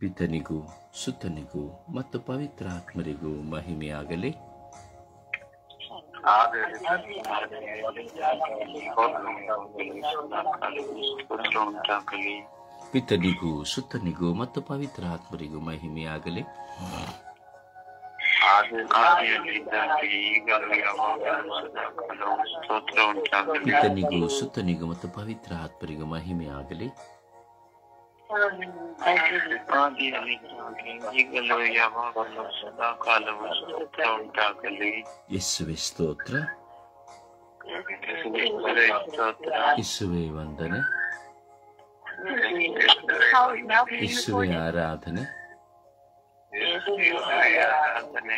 ಪಿತನಿಗೂ ಸುತನಿಗೂ ಮತ್ತು ಪವಿತ್ರಾತ್ಮರಿಗೂ ಮಹಿಮೆಯಾಗಲಿ. ಪಿತನಿಗೂ ಸುತನಿಗೂ ಮತ್ತು ಪವಿತ್ರಾತ್ಮರಿಗೂ ಮಹಿಮೆಯಾಗಲಿ. ಪಿತನಿಗೂ ಸುತನಿಗೂ ಮತ್ತು ಪವಿತ್ರಾತ್ಮರಿಗೂ ಮಹಿಮೆಯಾಗಲಿ. ಯೇಸುವೆ ಸ್ತೋತ್ರ, ಯೇಸುವೆ ವಂದನೆ, ಯೇಸುವೆ ಆರಾಧನೆ,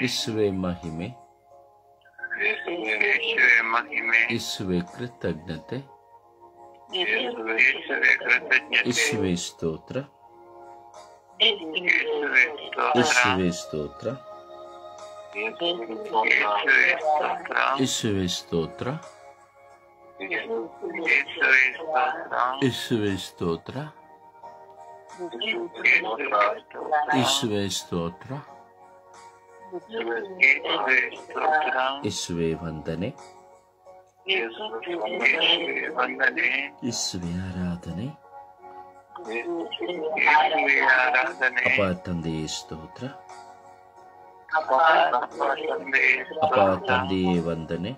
ಯೇಸುವೆ ಮಹಿಮೆ, ಯೇಸುವೆ ಕೃತಜ್ಞತೆ, ಯೇಸುವೆ ಸ್ತೋತ್ರ, ಯೇಸುವೆ ಸ್ತೋತ್ರ, ಯೇಸುವೆ ಸ್ತೋತ್ರ, ಯೇಸುವೆ ಸ್ತೋತ್ರ, ಯೇಸುವೆ ಸ್ತೋತ್ರ, ಯೇಸುವೆ ವಂದನೆ, ಯೇಸುವೆ ಆರಾಧನೆ. ಅಪ್ಪ ತಂದೆಯೇ ಸ್ತೋತ್ರ, ಅಪ್ಪ ತಂದೆಯೇ ವಂದನೆ,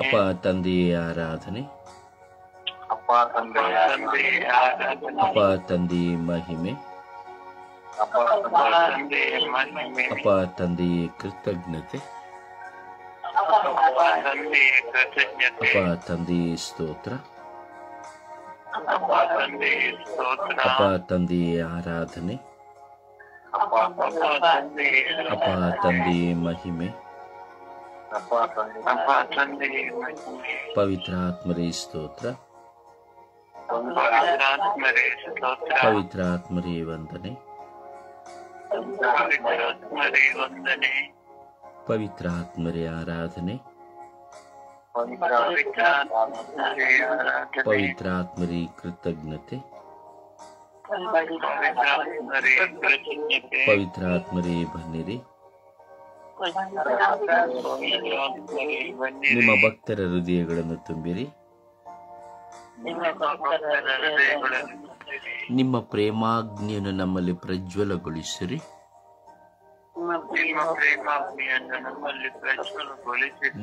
ಅಪ್ಪ ತಂದೆಯೇ ಆರಾಧನೆ, ಅಪ್ಪ ತಂದೆಯೇ ಮಹಿಮೆ, ಅಪ್ಪ ತಂದೆಯೇ ಕೃತಜ್ಞತೆ, ಅಪ್ಪ ತಂದೆಯೇ ಸ್ತೋತ್ರ, ಅಪ್ಪ ತಂದೆಯೇ ಆರಾಧನೆ, ಅಪ್ಪ ತಂದೆಯೇ ಮಹಿಮೆ, ಪವಿತ್ರಾತ್ಮರೇ ಸ್ತೋತ್ರ, ಪವಿತ್ರಾತ್ಮರೇ ವಂದನೆ, ಪವಿತ್ರಾತ್ಮರೇ ಆರಾಧನೆ, ಪವಿತ್ರಾತ್ಮರೇ ಕೃತಜ್ಞತೆ, ಪವಿತ್ರಾತ್ಮರೇ ಬನ್ನಿರಿ. ನಿಮ್ಮ ಭಕ್ತರ ಹೃದಯಗಳನ್ನು ತುಂಬಿರಿ. ನಿಮ್ಮ ಪ್ರೇಮಾಗ್ನಿಯನ್ನು ನಮ್ಮಲ್ಲಿ ಪ್ರಜ್ವಲಗೊಳಿಸಿರಿ.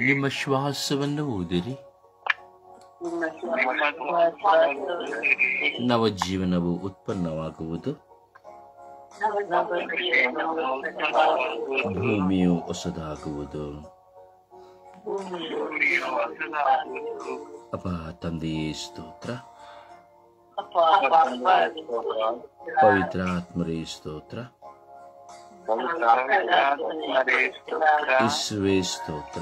ನಿಮ್ಮ ಶ್ವಾಸವನ್ನು ಊದಿರಿ. ನವ ಜೀವನವು ಉತ್ಪನ್ನವಾಗುವುದು. ಭೂಮಿಯು ಹೊಸದಾಗುವುದು. ಅಪ್ಪ ತಂದೆಯೇ ಸ್ತೋತ್ರ, ಪವಿತ್ರಾತ್ಮರೇ ಸ್ತೋತ್ರ, ಯೇಸುವೆ ಸ್ತೋತ್ರ,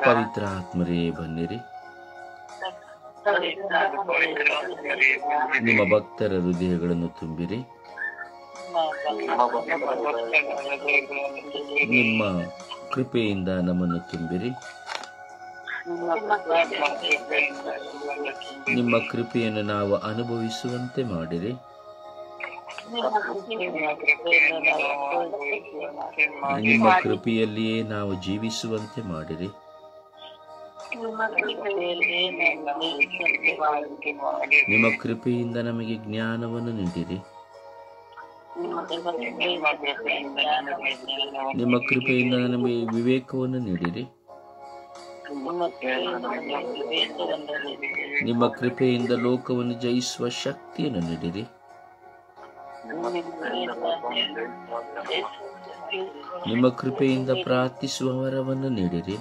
ಪವಿತ್ರಾತ್ಮರೇ ಬನ್ನಿರಿ. ನಿಮ್ಮ ಭಕ್ತರ ಹೃದಯಗಳನ್ನು ತುಂಬಿರಿ. ನಿಮ್ಮ ಕೃಪೆಯಿಂದ ನಮ್ಮನ್ನು ತುಂಬಿರಿ. ನಿಮ್ಮ ಕೃಪೆಯನ್ನು ನಾವು ಅನುಭವಿಸುವಂತೆ ಮಾಡಿರಿ. ನಿಮ್ಮ ಕೃಪೆಯಲ್ಲಿಯೇ ನಾವು ಜೀವಿಸುವಂತೆ ಮಾಡಿರಿ. ನಿಮ್ಮ ಕೃಪೆಯಿಂದ ನಮಗೆ ಜ್ಞಾನವನ್ನು ನೀಡಿರಿ. ನಿಮ್ಮ ಕೃಪೆಯಿಂದ ನಮಗೆ ವಿವೇಕವನ್ನು ನೀಡಿರಿ. ನಿಮ್ಮ ಕೃಪೆಯಿಂದ ಲೋಕವನ್ನು ಜಯಿಸುವ ಶಕ್ತಿಯನ್ನು ನೀಡಿರಿ. ನಿಮ್ಮ ಕೃಪೆಯಿಂದ ಪ್ರಾರ್ಥಿಸುವ ವರವನ್ನು ನೀಡಿರಿ.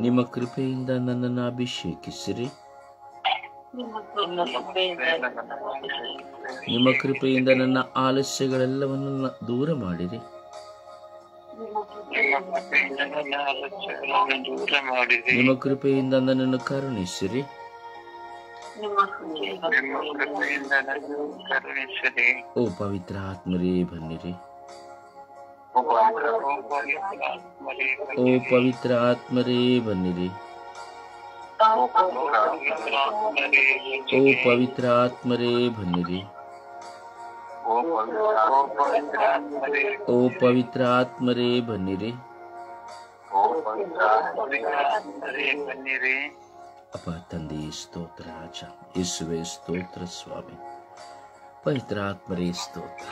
ನಿಮ್ಮ ಕೃಪೆಯಿಂದ ನನ್ನನ್ನು ಅಭಿಷೇಕಿಸಿರಿ. ನಿಮ್ಮ ಕೃಪೆಯಿಂದ ನನ್ನ ಆಲಸ್ಯಗಳೆಲ್ಲವನ್ನು ದೂರ ಮಾಡಿರಿ. ನಿಮ್ಮ ಕೃಪೆಯಿಂದ ನನ್ನನ್ನು ಕರುಣಿಸಿರಿ. ಓ ಪವಿತ್ರ ಆತ್ಮರೇ ಬನ್ನಿರಿ. ಓ ಪವಿತ್ರ ಆತ್ಮರೇ ಬನ್ನಿರಿ. ಓ ಪವಿತ್ರ ಆತ್ಮರೇ ಬನ್ನಿರಿ. ಓ ಪವಿತ್ರ ಆತ್ಮರೇ ಬನ್ನಿರಿ. ಅಪ್ಪ ತಂದೆ ಸ್ತೋತ್ರ ರಾಜ, ಯೇಸುವೆ ಸ್ತೋತ್ರ ಸ್ವಾಮಿ, ಪವಿತ್ರ ಆತ್ಮರೇ ಸ್ತೋತ್ರ.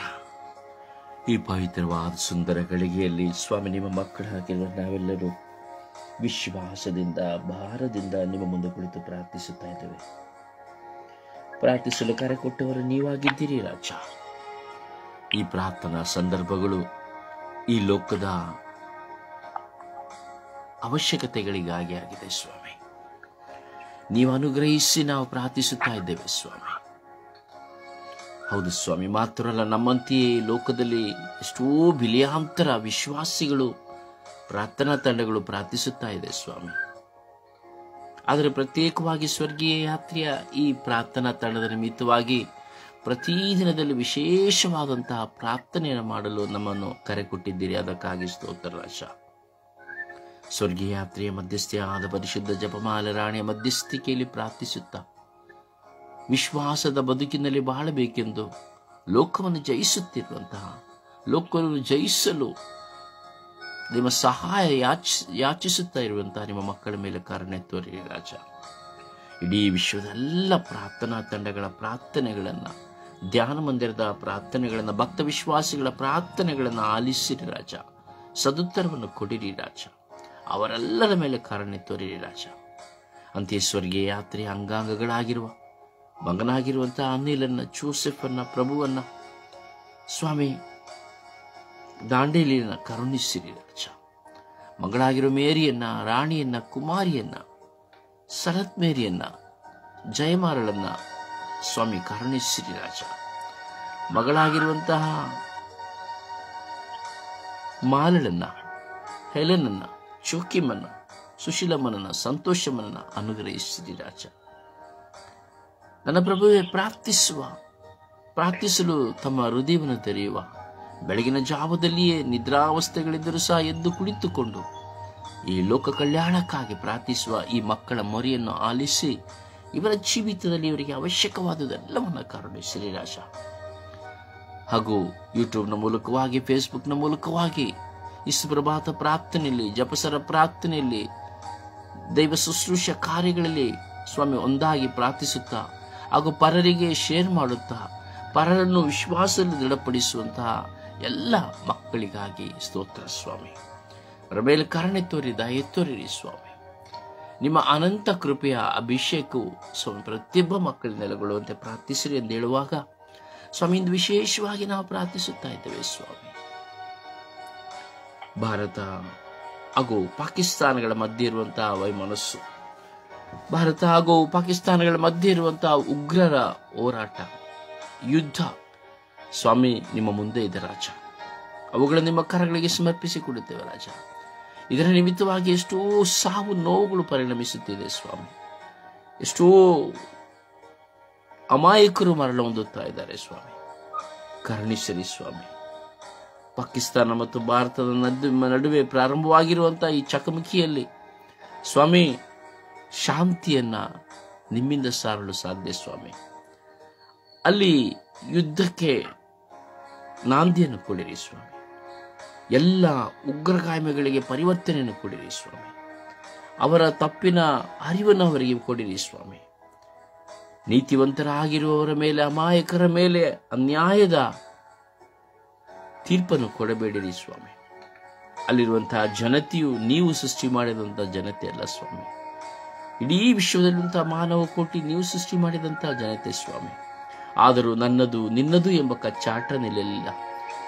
ಈ ಪವಿತ್ರವಾದ ಸುಂದರ ಗಳಿಗೆಯಲ್ಲಿ ಸ್ವಾಮಿ ನಿಮ್ಮ ಮಕ್ಕಳಾಗಿರುವ ನಾವೆಲ್ಲರೂ ವಿಶ್ವಾಸದಿಂದ ಭಾರದಿಂದ ನಿಮ್ಮ ಮುಂದೆ ಕುಳಿತು ಪ್ರಾರ್ಥಿಸುತ್ತಾ ಇದ್ದೇವೆ. ಪ್ರಾರ್ಥಿಸಲು ಕರೆ ಕೊಟ್ಟವರು ನೀವಾಗಿದ್ದೀರಿ ರಾಜ. ಈ ಪ್ರಾರ್ಥನಾ ಸಂದರ್ಭಗಳು ಈ ಲೋಕದ ಅವಶ್ಯಕತೆಗಳಿಗಾಗಿ ಆಗಿದೆ ಸ್ವಾಮಿ. ನೀವು ಅನುಗ್ರಹಿಸಿ ನಾವು ಪ್ರಾರ್ಥಿಸುತ್ತಾ ಇದ್ದೇವೆ ಸ್ವಾಮಿ. ಹೌದು ಸ್ವಾಮಿ, ಮಾತ್ರ ಅಲ್ಲ, ನಮ್ಮಂತೆಯೇ ಲೋಕದಲ್ಲಿ ಎಷ್ಟೋ ಬಿಲಿಯಾಂತರ ವಿಶ್ವಾಸಿಗಳು ಪ್ರಾರ್ಥನಾ ತಂಡಗಳು ಪ್ರಾರ್ಥಿಸುತ್ತಾ ಇದೆ ಸ್ವಾಮಿ. ಆದರೆ ಪ್ರತ್ಯೇಕವಾಗಿ ಸ್ವರ್ಗೀಯ ಯಾತ್ರೆಯ ಈ ಪ್ರಾರ್ಥನಾ ತಂಡದ ನಿಮಿತ್ತವಾಗಿ ಪ್ರತಿದಿನದಲ್ಲಿ ವಿಶೇಷವಾದಂತಹ ಪ್ರಾರ್ಥನೆಯನ್ನು ಮಾಡಲು ನಮ್ಮನ್ನು ಕರೆ ಕೊಟ್ಟಿದ್ದೀರಿ. ಅದಕ್ಕಾಗಿ ಸ್ತೋತ್ರ ರಾಜ. ಸ್ವರ್ಗೀಯ ಯಾತ್ರೆಯ ಮಧ್ಯಸ್ಥೆಯಾದ ಪರಿಶುದ್ಧ ಜಪಮಾಲ ರಾಣಿಯ ಮಧ್ಯಸ್ಥಿಕೆಯಲ್ಲಿ ಪ್ರಾರ್ಥಿಸುತ್ತಾ ವಿಶ್ವಾಸದ ಬದುಕಿನಲ್ಲಿ ಬಾಳಬೇಕೆಂದು ಲೋಕವನ್ನು ಜಯಿಸುತ್ತಿರುವಂತಹ, ಲೋಕವನ್ನು ಜಯಿಸಲು ನಿಮ್ಮ ಸಹಾಯ ಯಾಚಿಸುತ್ತಾ ಇರುವಂತಹ ನಿಮ್ಮ ಮಕ್ಕಳ ಮೇಲೆ ಕರುಣೆ ತೋರಿರಿ ರಾಜ. ಇಡೀ ವಿಶ್ವದ ಎಲ್ಲ ಪ್ರಾರ್ಥನಾ ತಂಡಗಳ ಪ್ರಾರ್ಥನೆಗಳನ್ನು, ಧ್ಯಾನ ಮಂದಿರದ ಪ್ರಾರ್ಥನೆಗಳನ್ನು, ಭಕ್ತ ವಿಶ್ವಾಸಿಗಳ ಪ್ರಾರ್ಥನೆಗಳನ್ನು ಆಲಿಸಿರಿ ರಾಜ. ಸದುತ್ತರವನ್ನು ಕೊಡಿರಿ ರಾಜ. ಅವರೆಲ್ಲರ ಮೇಲೆ ಕರುಣೆ ತೋರಿರಿ ರಾಜ. ಅಂತೆಯೇ ಸ್ವರ್ಗೀಯ ಯಾತ್ರೆಯ ಅಂಗಾಂಗಗಳಾಗಿರುವ ಮಗನಾಗಿರುವಂತಹ ಅನಿಲನ್ನ, ಜೋಸೆಫನ್ನ, ಪ್ರಭುವನ್ನ ಸ್ವಾಮಿ ದಾಂಡೇಲಿಯನ್ನ ಕರುಣಿಸಿರಿ ರಾಜ. ಮಗಳಾಗಿರೋ ಮೇರಿಯನ್ನ, ರಾಣಿಯನ್ನ, ಕುಮಾರಿಯನ್ನ, ಸರತ್ ಮೇರಿಯನ್ನ, ಜಯಮಾರಳನ್ನ ಸ್ವಾಮಿ ಕರುಣಿಸಿರಿ ರಾಜ. ಮಗಳಾಗಿರುವಂತಹ ಮಾಲಳನ್ನ, ಹೆಲನನ್ನ, ಚೋಕಿಮನ್ನ, ಸುಶೀಲಮ್ಮನನ್ನ, ಸಂತೋಷಮ್ಮನನ್ನ ಅನುಗ್ರಹಿಸಿರಿ ರಾಜ. ನನ್ನ ಪ್ರಭುವೇ, ಪ್ರಾರ್ಥಿಸಲು ತಮ್ಮ ಹೃದಯವನ್ನು ತೆರೆಯುವ, ಬೆಳಗಿನ ಜಾವದಲ್ಲಿಯೇ ನಿದ್ರಾವಸ್ಥೆಗಳಿದ್ದರೂ ಸಹ ಎದ್ದು ಕುಳಿತುಕೊಂಡು ಈ ಲೋಕ ಕಲ್ಯಾಣಕ್ಕಾಗಿ ಪ್ರಾರ್ಥಿಸುವ ಈ ಮಕ್ಕಳ ಮೊರೆಯನ್ನು ಆಲಿಸಿ ಇವರ ಜೀವಿತದಲ್ಲಿ ಇವರಿಗೆ ಅವಶ್ಯಕವಾದುದೆಲ್ಲವನ್ನು ಕರುಣಿಸಿರಿ ರಾಜ. ಹಾಗೂ ಯೂಟ್ಯೂಬ್ನ ಮೂಲಕವಾಗಿ, ಫೇಸ್ಬುಕ್ನ ಮೂಲಕವಾಗಿ ಈ ಸುಪ್ರಭಾತ ಪ್ರಾರ್ಥನೆಯಲ್ಲಿ, ಜಪಸರ ಪ್ರಾರ್ಥನೆಯಲ್ಲಿ, ದೈವ ಶುಶ್ರೂಷ ಕಾರ್ಯಗಳಲ್ಲಿ ಸ್ವಾಮಿ ಒಂದಾಗಿ ಪ್ರಾರ್ಥಿಸುತ್ತಾ ಹಾಗೂ ಪರರಿಗೆ ಶೇರ್ ಮಾಡುತ್ತಾ ಪರರನ್ನು ವಿಶ್ವಾಸದಲ್ಲಿ ದೃಢಪಡಿಸುವಂತಹ ಎಲ್ಲ ಮಕ್ಕಳಿಗಾಗಿ ಸ್ತೋತ್ರ ಸ್ವಾಮಿ. ಅವರ ಮೇಲೆ ಕರುಣೆ ತೋರಿ, ದಯೆ ತೋರಿರಿ ಸ್ವಾಮಿ. ನಿಮ್ಮ ಅನಂತ ಕೃಪೆಯ ಅಭಿಷೇಕವು ಸ್ವಾಮಿ ಪ್ರತಿಯೊಬ್ಬ ಮಕ್ಕಳ ನೆಲೆಗೊಳ್ಳುವಂತೆ ಪ್ರಾರ್ಥಿಸಿರಿ ಎಂದು ಹೇಳುವಾಗ ಸ್ವಾಮಿ ಇಂದು ವಿಶೇಷವಾಗಿ ನಾವು ಪ್ರಾರ್ಥಿಸುತ್ತಾ ಇದ್ದೇವೆ ಸ್ವಾಮಿ. ಭಾರತ ಹಾಗೂ ಪಾಕಿಸ್ತಾನಗಳ ಮಧ್ಯೆ ಇರುವಂತಹ ವೈಮನಸ್ಸು, ಭಾರತ ಹಾಗೂ ಪಾಕಿಸ್ತಾನಗಳ ಮಧ್ಯೆ ಇರುವಂತಹ ಉಗ್ರರ ಹೋರಾಟ, ಯುದ್ಧ ಸ್ವಾಮಿ ನಿಮ್ಮ ಮುಂದೆ ಇದೆ ರಾಜ. ಅವುಗಳನ್ನು ನಿಮ್ಮ ಕರಗಳಿಗೆ ಸಮರ್ಪಿಸಿಕೊಡುತ್ತೇವೆ ರಾಜ. ಇದರ ನಿಮಿತ್ತವಾಗಿ ಎಷ್ಟೋ ಸಾವು ನೋವುಗಳು ಪರಿಣಮಿಸುತ್ತಿದೆ ಸ್ವಾಮಿ. ಎಷ್ಟೋ ಅಮಾಯಕರು ಮರಣ ಹೊಂದುತ್ತಾ ಇದ್ದಾರೆ ಸ್ವಾಮಿ. ಕರುಣಿಸಿರಿ ಸ್ವಾಮಿ. ಪಾಕಿಸ್ತಾನ ಮತ್ತು ಭಾರತದ ನಡುವೆ ಪ್ರಾರಂಭವಾಗಿರುವಂತಹ ಈ ಚಕಮಕಿಯಲ್ಲಿ ಸ್ವಾಮಿ ಶಾಂತಿಯನ್ನ ನಿಮ್ಮಿಂದ ಸಾರಲು ಸಾಧ್ಯ ಸ್ವಾಮಿ. ಅಲ್ಲಿ ಯುದ್ಧಕ್ಕೆ ನಾಂದಿಯನ್ನು ಕೊಡಿರಿ ಸ್ವಾಮಿ. ಎಲ್ಲ ಉಗ್ರಗಾಮಿಗಳಿಗೆ ಪರಿವರ್ತನೆಯನ್ನು ಕೊಡಿರಿ ಸ್ವಾಮಿ. ಅವರ ತಪ್ಪಿನ ಅರಿವನ್ನು ಅವರಿಗೆ ಕೊಡಿರಿ ಸ್ವಾಮಿ. ನೀತಿವಂತರಾಗಿರುವವರ ಮೇಲೆ, ಅಮಾಯಕರ ಮೇಲೆ ಅನ್ಯಾಯದ ತೀರ್ಪನ್ನು ಕೊಡಬೇಡಿರಿ ಸ್ವಾಮಿ. ಅಲ್ಲಿರುವಂತಹ ಜನತೆಯು ನೀವು ಸೃಷ್ಟಿ ಮಾಡಿದಂತಹ ಜನತೆ ಅಲ್ಲ ಸ್ವಾಮಿ. ಇಡೀ ವಿಶ್ವದಲ್ಲಿರುವಂತಹ ಮಾನವ ಕೋಟಿ ನೀವು ಸೃಷ್ಟಿ ಮಾಡಿದಂತಹ ಜನತೆ ಸ್ವಾಮಿ. ಆದರೂ ನನ್ನದು ನಿನ್ನದು ಎಂಬ ಕಚ್ಚಾಟ ನಿಲ್ಲಲಿಲ್ಲ.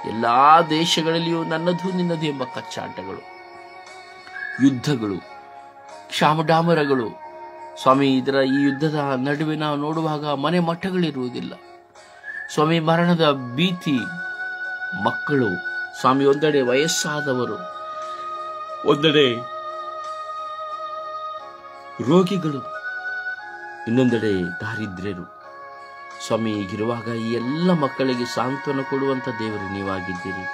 ಎಲ್ಲಾ ದೇಶಗಳಲ್ಲಿಯೂ ನನ್ನದು ನಿನ್ನದು ಎಂಬ ಕಚ್ಚಾಟಗಳು, ಯುದ್ಧಗಳು, ಕ್ಷಾಮಡಾಮರಗಳು ಸ್ವಾಮಿ. ಈ ಯುದ್ಧದ ನಡುವೆ ನಾವು ನೋಡುವಾಗ ಮನೆ ಮಠಗಳಿರುವುದಿಲ್ಲ ಸ್ವಾಮಿ. ಮರಣದ ಭೀತಿ, ಮಕ್ಕಳು ಸ್ವಾಮಿ, ಒಂದೆಡೆ ವಯಸ್ಸಾದವರು, ಒಂದೆಡೆ ರೋಗಿಗಳು, ಇನ್ನೊಂದೆಡೆ ದಾರಿದ್ರ್ಯರು ಸ್ವಾಮಿ. ಹೀಗಿರುವಾಗ ಈ ಎಲ್ಲ ಮಕ್ಕಳಿಗೆ ಸಾಂತ್ವನ ಕೊಡುವಂತ ದೇವರು ನೀವಾಗಿದ್ದೀರಿ.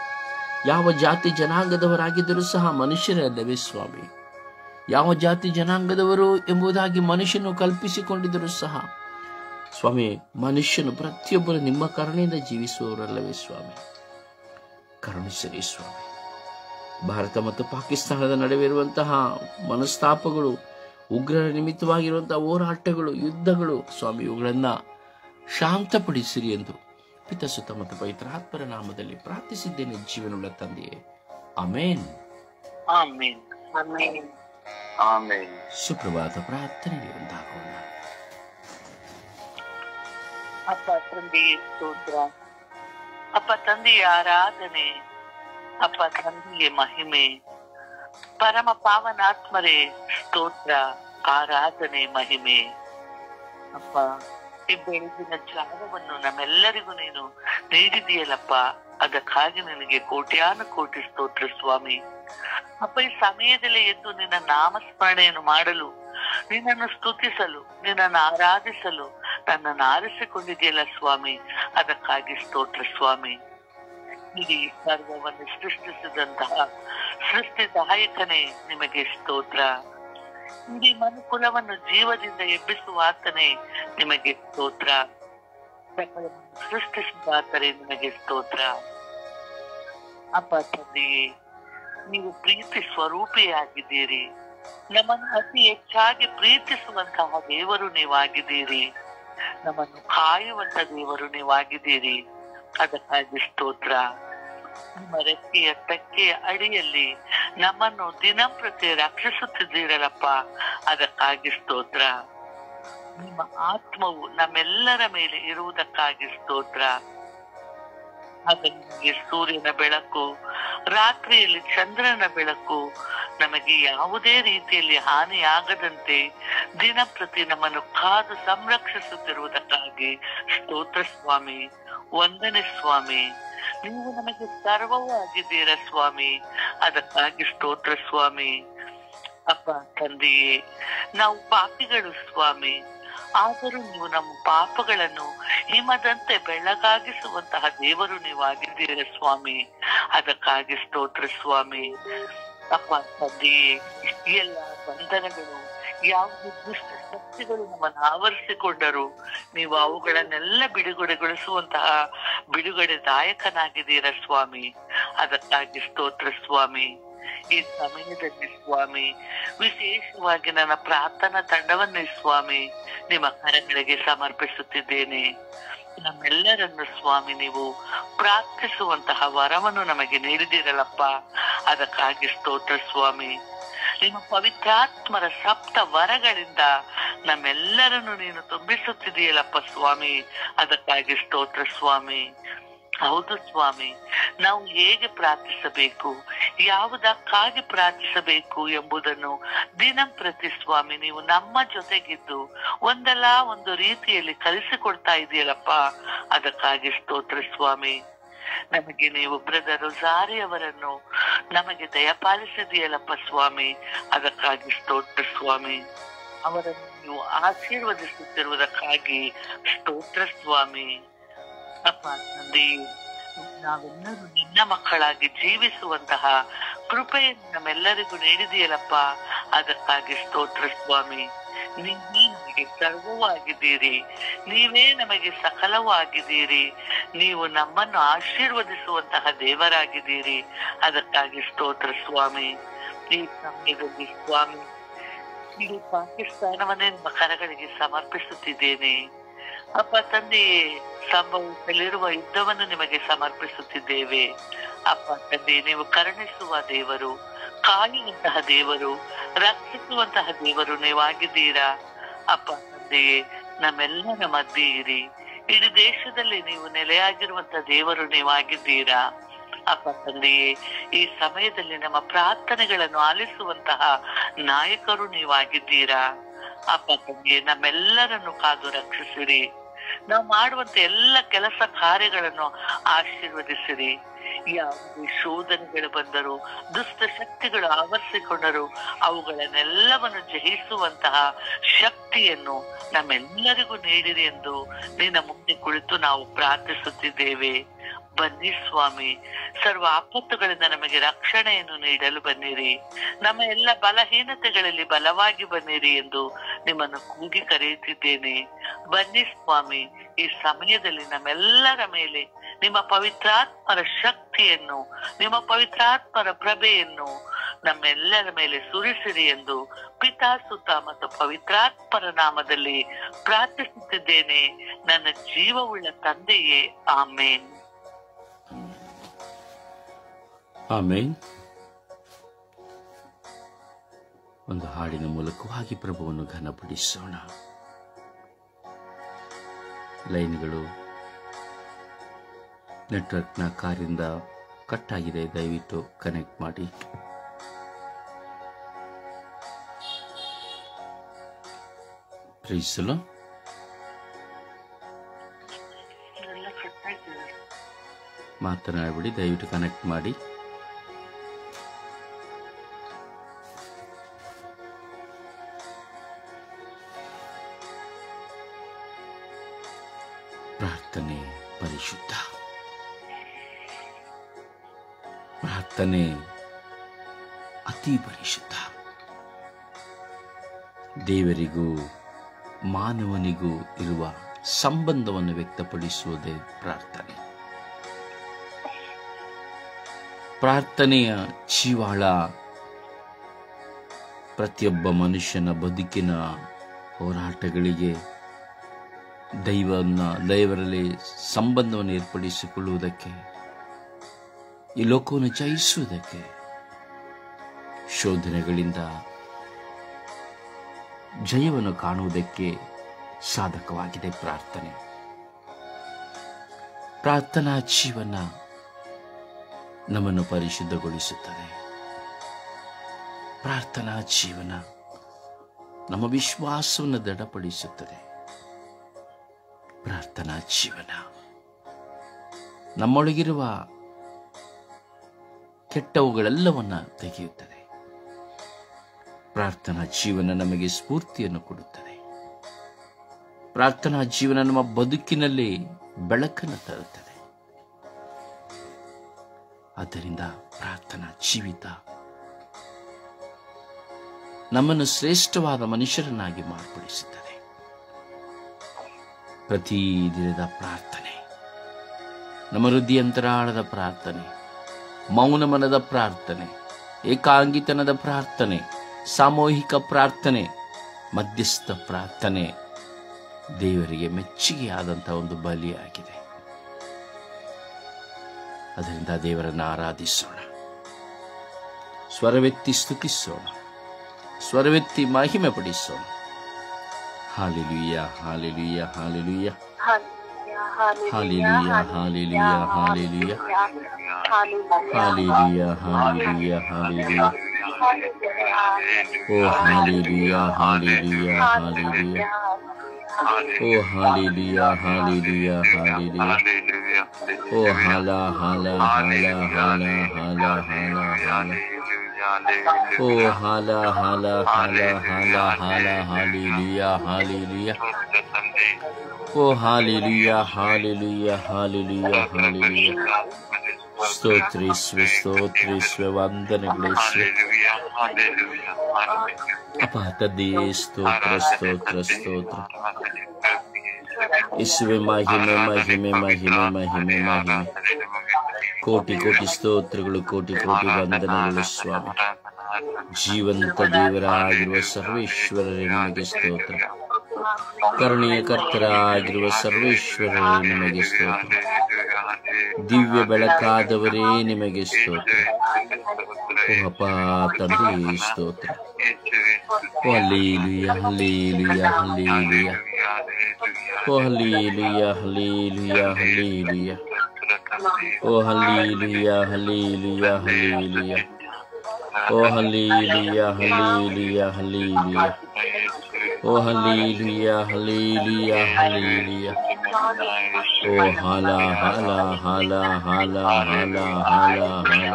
ಯಾವ ಜಾತಿ ಜನಾಂಗದವರಾಗಿದ್ದರೂ ಸಹ ಮನುಷ್ಯರಲ್ಲವೇ ಸ್ವಾಮಿ? ಯಾವ ಜಾತಿ ಜನಾಂಗದವರು ಎಂಬುದಾಗಿ ಮನುಷ್ಯನು ಕಲ್ಪಿಸಿಕೊಂಡಿದ್ದರೂ ಸಹ ಸ್ವಾಮಿ, ಮನುಷ್ಯನು ಪ್ರತಿಯೊಬ್ಬರು ನಿಮ್ಮ ಕರುಣೆಯಿಂದ ಜೀವಿಸುವವರಲ್ಲವೇ ಸ್ವಾಮಿ? ಕರುಣಿಸಿರಿ ಸ್ವಾಮಿ. ಭಾರತ ಮತ್ತು ಪಾಕಿಸ್ತಾನದ ನಡುವೆ ಇರುವಂತಹ ಮನಸ್ತಾಪಗಳು, ಉಗ್ರರ ನಿಮಿತ್ತವಾಗಿರುವಂತಹ ಹೋರಾಟಗಳು, ಯುದ್ಧಗಳು ಸ್ವಾಮಿ, ಇವುಗಳನ್ನ ಶಾಂತಪಡಿಸಿರಿ ಎಂದು ಪಿತಸುತ್ತ ಮತ್ತು ಪವಿತ್ರಾತ್ಮರ ನಾಮದಲ್ಲಿ ಪ್ರಾರ್ಥಿಸಿದ್ದೇನೆ ಜೀವನುಳ್ಳ ತಂದೆಯೇ. ಆಮೇನ್. ಆಮೇನ್. ಆಮೇನ್. ಆಮೇನ್. ಸುಪ್ರಭಾತ ಪ್ರಾರ್ಥನೆಗೆ ಒಂದಾಗೋಣ. ಅಪ್ಪ ತಂದೆಯ ಸ್ತೋತ್ರ, ಅಪ್ಪ ತಂದೆಯ ಆರಾಧನೆ, ಅಪ್ಪ ತಂದೆಯ ಮಹಿಮೆ, ಪರಮ ಪಾವನಾತ್ಮರೇ ಸ್ತೋತ್ರ, ಆರಾಧನೆ, ಮಹಿಮೆ. ಅಪ್ಪ, ಈ ಬೆಳಗಿನ ಜಾಗವನ್ನು ನಮ್ಮೆಲ್ಲರಿಗೂ ನೀನು ನೀಡಿದೆಯಲ್ಲಪ್ಪ, ಅದಕ್ಕಾಗಿ ನಿನಗೆ ಕೋಟ್ಯಾನು ಕೋಟಿ ಸ್ತೋತ್ರ ಸ್ವಾಮಿ. ಅಪ್ಪ, ಈ ಸಮಯದಲ್ಲಿ ಎದ್ದು ನಿನ್ನ ನಾಮಸ್ಮರಣೆಯನ್ನು ಮಾಡಲು, ನಿನ್ನನ್ನು ಸ್ತುತಿಸಲು, ನಿನ್ನನ್ನು ಆರಾಧಿಸಲು ನನ್ನನ್ನು ಆರಿಸಿಕೊಂಡಿದೆಯಲ್ಲ ಸ್ವಾಮಿ, ಅದಕ್ಕಾಗಿ ಸ್ತೋತ್ರ ಸ್ವಾಮಿ. ಇಡೀ ಸರ್ವವನ್ನು ಸೃಷ್ಟಿಸಿದಂತಹ ಸೃಷ್ಟಿದಾಯಕನೇ ನಿಮಗೆ ಸ್ತೋತ್ರ. ಇಡೀ ಮನುಕುಲವನ್ನು ಜೀವದಿಂದ ಎಬ್ಬಿಸುವ ಆತನೇ ನಿಮಗೆ ಸ್ತೋತ್ರ. ಸಕಲವನ್ನು ಸೃಷ್ಟಿಸಿದ ಆತನೇ ನಿಮಗೆ ಸ್ತೋತ್ರ. ಅಪ್ಪ ತಂದೆಯೇ, ನೀವು ಪ್ರೀತಿ ಸ್ವರೂಪಿಯಾಗಿದ್ದೀರಿ. ನಮ್ಮನ್ನು ಅತಿ ಹೆಚ್ಚಾಗಿ ಪ್ರೀತಿಸುವಂತಹ ದೇವರು ನೀವಾಗಿದ್ದೀರಿ. ನಮ್ಮನ್ನು ಕಾಯುವಂತ ದೇವರು ನೀವಾಗಿದ್ದೀರಿ. ಅದಕ್ಕಾಗಿ ಸ್ತೋತ್ರ. ನಿಮ್ಮ ರೆಕ್ಕೆಯ ತೆಕ್ಕೆಯ ಅಡಿಯಲ್ಲಿ ನಮ್ಮನ್ನು ದಿನಂಪ್ರತಿ ರಕ್ಷಿಸುತ್ತಿದ್ದೀರಲ್ಲಪ್ಪ, ಅದಕ್ಕಾಗಿ ಸ್ತೋತ್ರ. ನಿಮ್ಮ ಆತ್ಮವು ನಮ್ಮೆಲ್ಲರ ಮೇಲೆ ಇರುವುದಕ್ಕಾಗಿ ಸ್ತೋತ್ರ. ಆಗ ನಿಮಗೆ ಸೂರ್ಯನ ಬೆಳಕು, ರಾತ್ರಿಯಲ್ಲಿ ಚಂದ್ರನ ಬೆಳಕು ನಮಗೆ ಯಾವುದೇ ರೀತಿಯಲ್ಲಿ ಹಾನಿಯಾಗದಂತೆ ದಿನಪ್ರತಿ ನಮ್ಮನ್ನು ಕಾದು ಸಂರಕ್ಷಿಸುತ್ತಿರುವುದಕ್ಕಾಗಿ ಸ್ತೋತ್ರ ಸ್ವಾಮಿ. ವಂದನೆ ಸ್ವಾಮಿ. ನೀವು ನಮಗೆ ಸರ್ವವೂ ಆಗಿದ್ದೀರ ಸ್ವಾಮಿ, ಅದಕ್ಕಾಗಿ ಸ್ತೋತ್ರ ಸ್ವಾಮಿ. ಅಪ್ಪ ತಂದೆಯೇ, ನಾವು ಪಾಪಿಗಳು ಸ್ವಾಮಿ, ಆದರೂ ನೀವು ನಮ್ಮ ಪಾಪಗಳನ್ನು ಹಿಮದಂತೆ ಬೆಳಗಾಗಿಸುವಂತಹ ದೇವರು ನೀವಾಗಿದ್ದೀರ ಸ್ವಾಮಿ, ಅದಕ್ಕಾಗಿ ಸ್ತೋತ್ರ ಸ್ವಾಮಿ. ಅಪ್ಪ ತಂದೆಯೇ, ಎಲ್ಲ ಬಂಧನಗಳು, ಯಾವುದೇ ದುಷ್ಟ ಶಕ್ತಿಗಳು ನಮ್ಮನ್ನು ಆವರಿಸಿಕೊಂಡರು, ನೀವು ಅವುಗಳನ್ನೆಲ್ಲ ಬಿಡುಗಡೆಗೊಳಿಸುವಂತಹ ಬಿಡುಗಡೆದಾಯಕನಾಗಿದ್ದೀರ ಸ್ವಾಮಿ, ಅದಕ್ಕಾಗಿ ಸ್ತೋತ್ರ ಸ್ವಾಮಿ. ಈ ಸಮಯದಲ್ಲಿ ಸ್ವಾಮಿ, ವಿಶೇಷವಾಗಿ ನನ್ನ ಪ್ರಾರ್ಥನಾ ತಂಡವನ್ನೇ ಸ್ವಾಮಿ ನಿಮ್ಮ ಕರಗಳಿಗೆ ಸಮರ್ಪಿಸುತ್ತಿದ್ದೇನೆ. ನಮ್ಮೆಲ್ಲರನ್ನು ಸ್ವಾಮಿ ನೀವು ಪ್ರಾರ್ಥಿಸುವಂತಹ ವರವನ್ನು ನಮಗೆ ನೀಡಿದಿರಲ್ಲಪ್ಪ, ಅದಕ್ಕಾಗಿ ಸ್ತೋತ್ರ ಸ್ವಾಮಿ. ನಿಮ್ಮ ಪವಿತ್ರಾತ್ಮರ ಸಪ್ತ ವರಗಳಿಂದ ನಮ್ಮೆಲ್ಲರನ್ನು ನೀನು ತುಂಬಿಸುತ್ತಿದೆಯಲ್ಲಪ್ಪ ಸ್ವಾಮಿ, ಅದಕ್ಕಾಗಿ ಸ್ತೋತ್ರ ಸ್ವಾಮಿ. ಹೌದು ಸ್ವಾಮಿ, ನಾವು ಹೇಗೆ ಪ್ರಾರ್ಥಿಸಬೇಕು, ಯಾವುದಕ್ಕಾಗಿ ಪ್ರಾರ್ಥಿಸಬೇಕು ಎಂಬುದನ್ನು ದಿನಂಪ್ರತಿ ಸ್ವಾಮಿ ನೀವು ನಮ್ಮ ಜೊತೆಗಿದ್ದು ಒಂದಲ್ಲ ಒಂದು ರೀತಿಯಲ್ಲಿ ಕಲಿಸಿಕೊಡ್ತಾ ಇದೆಯಲ್ಲಪ್ಪ, ಅದಕ್ಕಾಗಿ ಸ್ತೋತ್ರ ಸ್ವಾಮಿ. ನಮಗೆ ನೀವು ಬ್ರದರ್ ರೊಜಾರಿ ಅವರನ್ನು ನಮಗೆ ದಯಪಾಲಿಸಿದೆಯಲ್ಲಪ್ಪ ಸ್ವಾಮಿ, ಅದಕ್ಕಾಗಿ ಸ್ತೋತ್ರ ಸ್ವಾಮಿ. ಅವರನ್ನು ನೀವು ಆಶೀರ್ವದಿಸುತ್ತಿರುವುದಕ್ಕಾಗಿ ಸ್ತೋತ್ರ ಸ್ವಾಮಿ. ಅಪ್ಪ ತಂದೆ, ನಾವೆಲ್ಲರೂ ನಿನ್ನ ಮಕ್ಕಳಾಗಿ ಜೀವಿಸುವಂತಹ ಕೃಪೆಯನ್ನು ನಮ್ಮೆಲ್ಲರಿಗೂ ನೀಡಿದೆಯಲ್ಲಪ್ಪ, ಅದಕ್ಕಾಗಿ ಸ್ತೋತ್ರ ಸ್ವಾಮಿ. ನೀವೇ ನಮಗೆ ಸರ್ವವೂ ಆಗಿದ್ದೀರಿ, ನೀವೇ ನಮಗೆ ಸಕಲವೂ ಆಗಿದ್ದೀರಿ, ನೀವು ನಮ್ಮನ್ನು ಆಶೀರ್ವದಿಸುವಂತಹ ದೇವರಾಗಿದ್ದೀರಿ, ಅದಕ್ಕಾಗಿ ಸ್ತೋತ್ರ ಸ್ವಾಮಿ. ಈ ಸಮಯದಲ್ಲಿ ಸ್ವಾಮಿ, ಇಡೀ ಪಾಕಿಸ್ತಾನವನ್ನೇ ನಿಮ್ಮ ಕರಗಳಿಗೆ ಸಮರ್ಪಿಸುತ್ತಿದ್ದೇನೆ. ಅಪ್ಪ ತಂದೆಯೇ, ಸಂಭವಿಸಲಿರುವ ಯುದ್ಧವನ್ನು ನಿಮಗೆ ಸಮರ್ಪಿಸುತ್ತಿದ್ದೇವೆ. ಅಪ್ಪ ತಂದೆ, ನೀವು ಕರುಣಿಸುವ ದೇವರು, ಕಾಯುವಂತಹ ದೇವರು, ರಕ್ಷಿಸುವಂತಹ ದೇವರು ನೀವಾಗಿದ್ದೀರಾ. ಅಪ್ಪ ತಂದೆಯೇ, ನಮ್ಮೆಲ್ಲರ ಮಧ್ಯೆ ಇರಿ. ಇಡೀ ದೇಶದಲ್ಲಿ ನೀವು ನೆಲೆಯಾಗಿರುವಂತಹ ದೇವರು ನೀವಾಗಿದ್ದೀರಾ. ಅಪ್ಪ ತಂದೆಯೇ, ಈ ಸಮಯದಲ್ಲಿ ನಮ್ಮ ಪ್ರಾರ್ಥನೆಗಳನ್ನು ಆಲಿಸುವಂತಹ ನಾಯಕರು ನೀವಾಗಿದ್ದೀರಾ. ಅಪ್ಪ ತಂದೆಯೇ, ನಮ್ಮೆಲ್ಲರನ್ನು ಕಾದು ರಕ್ಷಿಸಿರಿ. ನಾವು ಮಾಡುವಂತ ಎಲ್ಲ ಕೆಲಸ ಕಾರ್ಯಗಳನ್ನು ಆಶೀರ್ವದಿಸಿರಿ. ಯಾವುದೇ ಶೋಧನೆಗಳು ಬಂದರೂ, ದುಷ್ಟ ಶಕ್ತಿಗಳು ಆವರಿಸಿಕೊಂಡರು, ಅವುಗಳನ್ನೆಲ್ಲವನ್ನು ಜಯಿಸುವಂತಹ ಶಕ್ತಿಯನ್ನು ನಮ್ಮೆಲ್ಲರಿಗೂ ನೀಡಿರಿ ಎಂದು ನಿನ್ನ ಮುಂದೆ ಕುಳಿತು ನಾವು ಪ್ರಾರ್ಥಿಸುತ್ತಿದ್ದೇವೆ. ಬನ್ನಿ ಸ್ವಾಮಿ. ಸರ್ವ ಆಪತ್ತುಗಳಿಂದ ನಮಗೆ ರಕ್ಷಣೆಯನ್ನು ನೀಡಲು ಬನ್ನಿರಿ. ನಮ್ಮ ಎಲ್ಲ ಬಲಹೀನತೆಗಳಲ್ಲಿ ಬಲವಾಗಿ ಬನ್ನಿರಿ ಎಂದು ನಿಮ್ಮನ್ನು ಕೂಗಿ ಕರೆಯುತ್ತಿದ್ದೇನೆ. ಬನ್ನಿ ಸ್ವಾಮಿ. ಈ ಸಮಯದಲ್ಲಿ ನಮ್ಮೆಲ್ಲರ ಮೇಲೆ ನಿಮ್ಮ ಪವಿತ್ರಾತ್ಮರ ಶಕ್ತಿಯನ್ನು, ನಿಮ್ಮ ಪವಿತ್ರಾತ್ಮರ ಪ್ರಭೆಯನ್ನು ನಮ್ಮೆಲ್ಲರ ಮೇಲೆ ಸುರಿಸಿರಿ ಎಂದು ಪಿತಾ, ಸುತ ಮತ್ತು ಪವಿತ್ರಾತ್ಮರ ನಾಮದಲ್ಲಿ ಪ್ರಾರ್ಥಿಸುತ್ತಿದ್ದೇನೆ, ನನ್ನ ಜೀವವುಳ್ಳ ತಂದೆಯೇ. ಆಮೇನ್. ಆಮೇನ್. ಒಂದು ಹಾಡಿನ ಮೂಲಕವಾಗಿ ಪ್ರಭುವನ್ನು ಘನಪಡಿಸೋಣ. ಲೈನ್ಗಳು ನೆಟ್ವರ್ಕ್ನ ಕಾರ್ಯದಿಂದ ಕಟ್ ಆಗಿದೆ, ದಯವಿಟ್ಟು ಕನೆಕ್ಟ್ ಮಾಡಿ. ಪ್ರೀಸಲು ಮಾತನಾಡಬೇಡಿ, ದಯವಿಟ್ಟು ಕನೆಕ್ಟ್ ಮಾಡಿ. ಪ್ರಾರ್ಥನೆ ಪರಿಶುದ್ಧ, ಪ್ರಾರ್ಥನೆ ಅತಿ ಪರಿಶುದ್ಧ. ದೇವರಿಗೂ ಮಾನವನಿಗೂ ಇರುವ ಸಂಬಂಧವನ್ನು ವ್ಯಕ್ತಪಡಿಸುವುದೇ ಪ್ರಾರ್ಥನೆ. ಪ್ರಾರ್ಥನೆಯ ಜೀವಾಳ ಪ್ರತಿಯೊಬ್ಬ ಮನುಷ್ಯನ ಬದುಕಿನ ಹೋರಾಟಗಳಿಗೆ ದೈವರಲ್ಲಿ ಸಂಬಂಧವನ್ನು ಏರ್ಪಡಿಸಿಕೊಳ್ಳುವುದಕ್ಕೆ, ಈ ಲೋಕವನ್ನು ಜಯಿಸುವುದಕ್ಕೆ, ಶೋಧನೆಗಳಿಂದ ಜಯವನ್ನು ಕಾಣುವುದಕ್ಕೆ ಸಾಧಕವಾಗಿದೆ ಪ್ರಾರ್ಥನೆ. ಪ್ರಾರ್ಥನಾ ಜೀವನ ನಮ್ಮನ್ನು ಪರಿಶುದ್ಧಗೊಳಿಸುತ್ತದೆ. ಪ್ರಾರ್ಥನಾ ಜೀವನ ನಮ್ಮ ವಿಶ್ವಾಸವನ್ನು ದೃಢಪಡಿಸುತ್ತದೆ. ಪ್ರಾರ್ಥನಾ ಜೀವನ ನಮ್ಮೊಳಗಿರುವ ಕೆಟ್ಟವುಗಳೆಲ್ಲವನ್ನ ತೆಗೆಯುತ್ತದೆ. ಪ್ರಾರ್ಥನಾ ಜೀವನ ನಮಗೆ ಸ್ಫೂರ್ತಿಯನ್ನು ಕೊಡುತ್ತದೆ. ಪ್ರಾರ್ಥನಾ ಜೀವನ ನಮ್ಮ ಬದುಕಿನಲ್ಲಿ ಬೆಳಕನ್ನು ತರುತ್ತದೆ. ಆದ್ದರಿಂದ ಪ್ರಾರ್ಥನಾ ಜೀವಿತ ನಮ್ಮನ್ನು ಶ್ರೇಷ್ಠವಾದ ಮನುಷ್ಯರನ್ನಾಗಿ ಮಾರ್ಪಡಿಸುತ್ತದೆ. ಪ್ರತಿದಿನದ ಪ್ರಾರ್ಥನೆ, ನಮ್ಮ ಹೃದಯಂತರಾಳದ ಪ್ರಾರ್ಥನೆ, ಮೌನ ಮನದ ಪ್ರಾರ್ಥನೆ, ಏಕಾಂಗಿತನದ ಪ್ರಾರ್ಥನೆ, ಸಾಮೂಹಿಕ ಪ್ರಾರ್ಥನೆ, ಮಧ್ಯಸ್ಥ ಪ್ರಾರ್ಥನೆ ದೇವರಿಗೆ ಮೆಚ್ಚುಗೆಯಾದಂತಹ ಒಂದು ಬಲಿಯಾಗಿದೆ. ಅದರಿಂದ ದೇವರನ್ನು ಆರಾಧಿಸೋಣ, ಸ್ವರವೆತ್ತಿ ಸ್ತುತಿಸೋಣ, ಸ್ವರವೆತ್ತಿ ಮಹಿಮೆ ಪಡಿಸೋಣ. ಹಾಲೆಲೂಯ, ಹಾಲೆಲೂಯ, ಹಾಲೆಲೂಯ, ಹಾಲೆಲೂಯ, ಹಾಲೆಲೂಯ, ಹಾಲೆಲೂಯ, ಹಾಲೆಲೂಯ, ಹಾಲೆಲೂಯ, ಹಾಲೆಲೂಯ. ಓ ಹಾಲೆಲೂಯ, ಹಾಲೆಲೂಯ, ಹಾಲೆಲೂಯ. ಓ ಹಾಲೆಲೂಯ, ಹಾಲೆಲೂಯ, ಹಾಲೆಲೂಯ. ಓ ಹಾಲ ಹಾಲ ಹಾಲ ಹಾಲ ಹಾಲ ಹಾಲ ಹಾಲ. ಓ ಹಾಲ ಹಾಲ ಹಾಲ ಹಾಲ ಹಾಲ ಹಾಲೆಲೂಯ, ಹಾಲೆಲೂಯ. ಓ ಹಾಲೆಲೂಯ, ಹಾಲೆಲೂಯ, ಹಾಲೆಲೂಯ, ಹಾಲೆಲೂಯ. ಸ್ತೋತ್ರಿಸುವೆ, ಸ್ತೋತ್ರಿಸುವೆ, ವಂದನೆಗಳೇಸುವೆ. ಅಪ್ಪ ತಂದೆಯೇ, ಸ್ತೋತ್ರ, ಸ್ತೋತ್ರ, ಸ್ತೋತ್ರ. ಯೇಸುವೆ, ಮಹಿಮೆ, ಮಹಿಮೆ, ಮಹಿಮೆ, ಮಹಿಮೆ, ಮಹಿಮೆ. ಕೋಟಿ ಕೋಟಿ ಸ್ತೋತ್ರಗಳು, ಕೋಟಿ ಕೋಟಿ ವಂದನೆಗಳು ಸ್ವಾಮಿ. ಜೀವಂತ ದೇವರಾಗಿರುವ ಸರ್ವೇಶ್ವರರೇ ನಿಮಗೆ ಸ್ತೋತ್ರ. ಕರುಣೆಯ ಕರ್ತರಾಗಿರುವ ಸರ್ವೇಶ್ವರರೇ ನಿಮಗೆ ಸ್ತೋತ್ರ. ದಿವ್ಯ ಬೆಳಕಾದವರೇ ನಿಮಗೆ ಸ್ತೋತ್ರ. ಓ ಅಪ್ಪ ತಂದೆಯೇ, ಸ್ತೋತ್ರ. ಓ ಹಲ್ಲೆಲೂಯ, ಹಲ್ಲೆಲೂಯ, ಹಲ್ಲೆಲೂಯ. ಓ ಹಲ್ಲೆಲೂಯ, ಹಲ್ಲೆಲೂಯ, ಹಲ್ಲೆಲೂಯ. ಓ ಹಲ್ಲೆಲೂಯ, ಹಲ್ಲೆಲೂಯ, ಹಲ್ಲೆಲೂಯ. ಓ ಹಲ್ಲೆಲೂಯ, ಹಲ್ಲೆಲೂಯ, ಹಲ್ಲೆಲೂಯ. ಓ ಹಲ್ಲೆಲೂಯ, ಹಲ್ಲೆಲೂಯ, ಹಲ್ಲೆಲೂಯ. ಓ ಹಾಲ ಹಾಲ ಹಾಲ ಹಾಲ ಹಾಲ ಹಾಲ ಹಾಲ.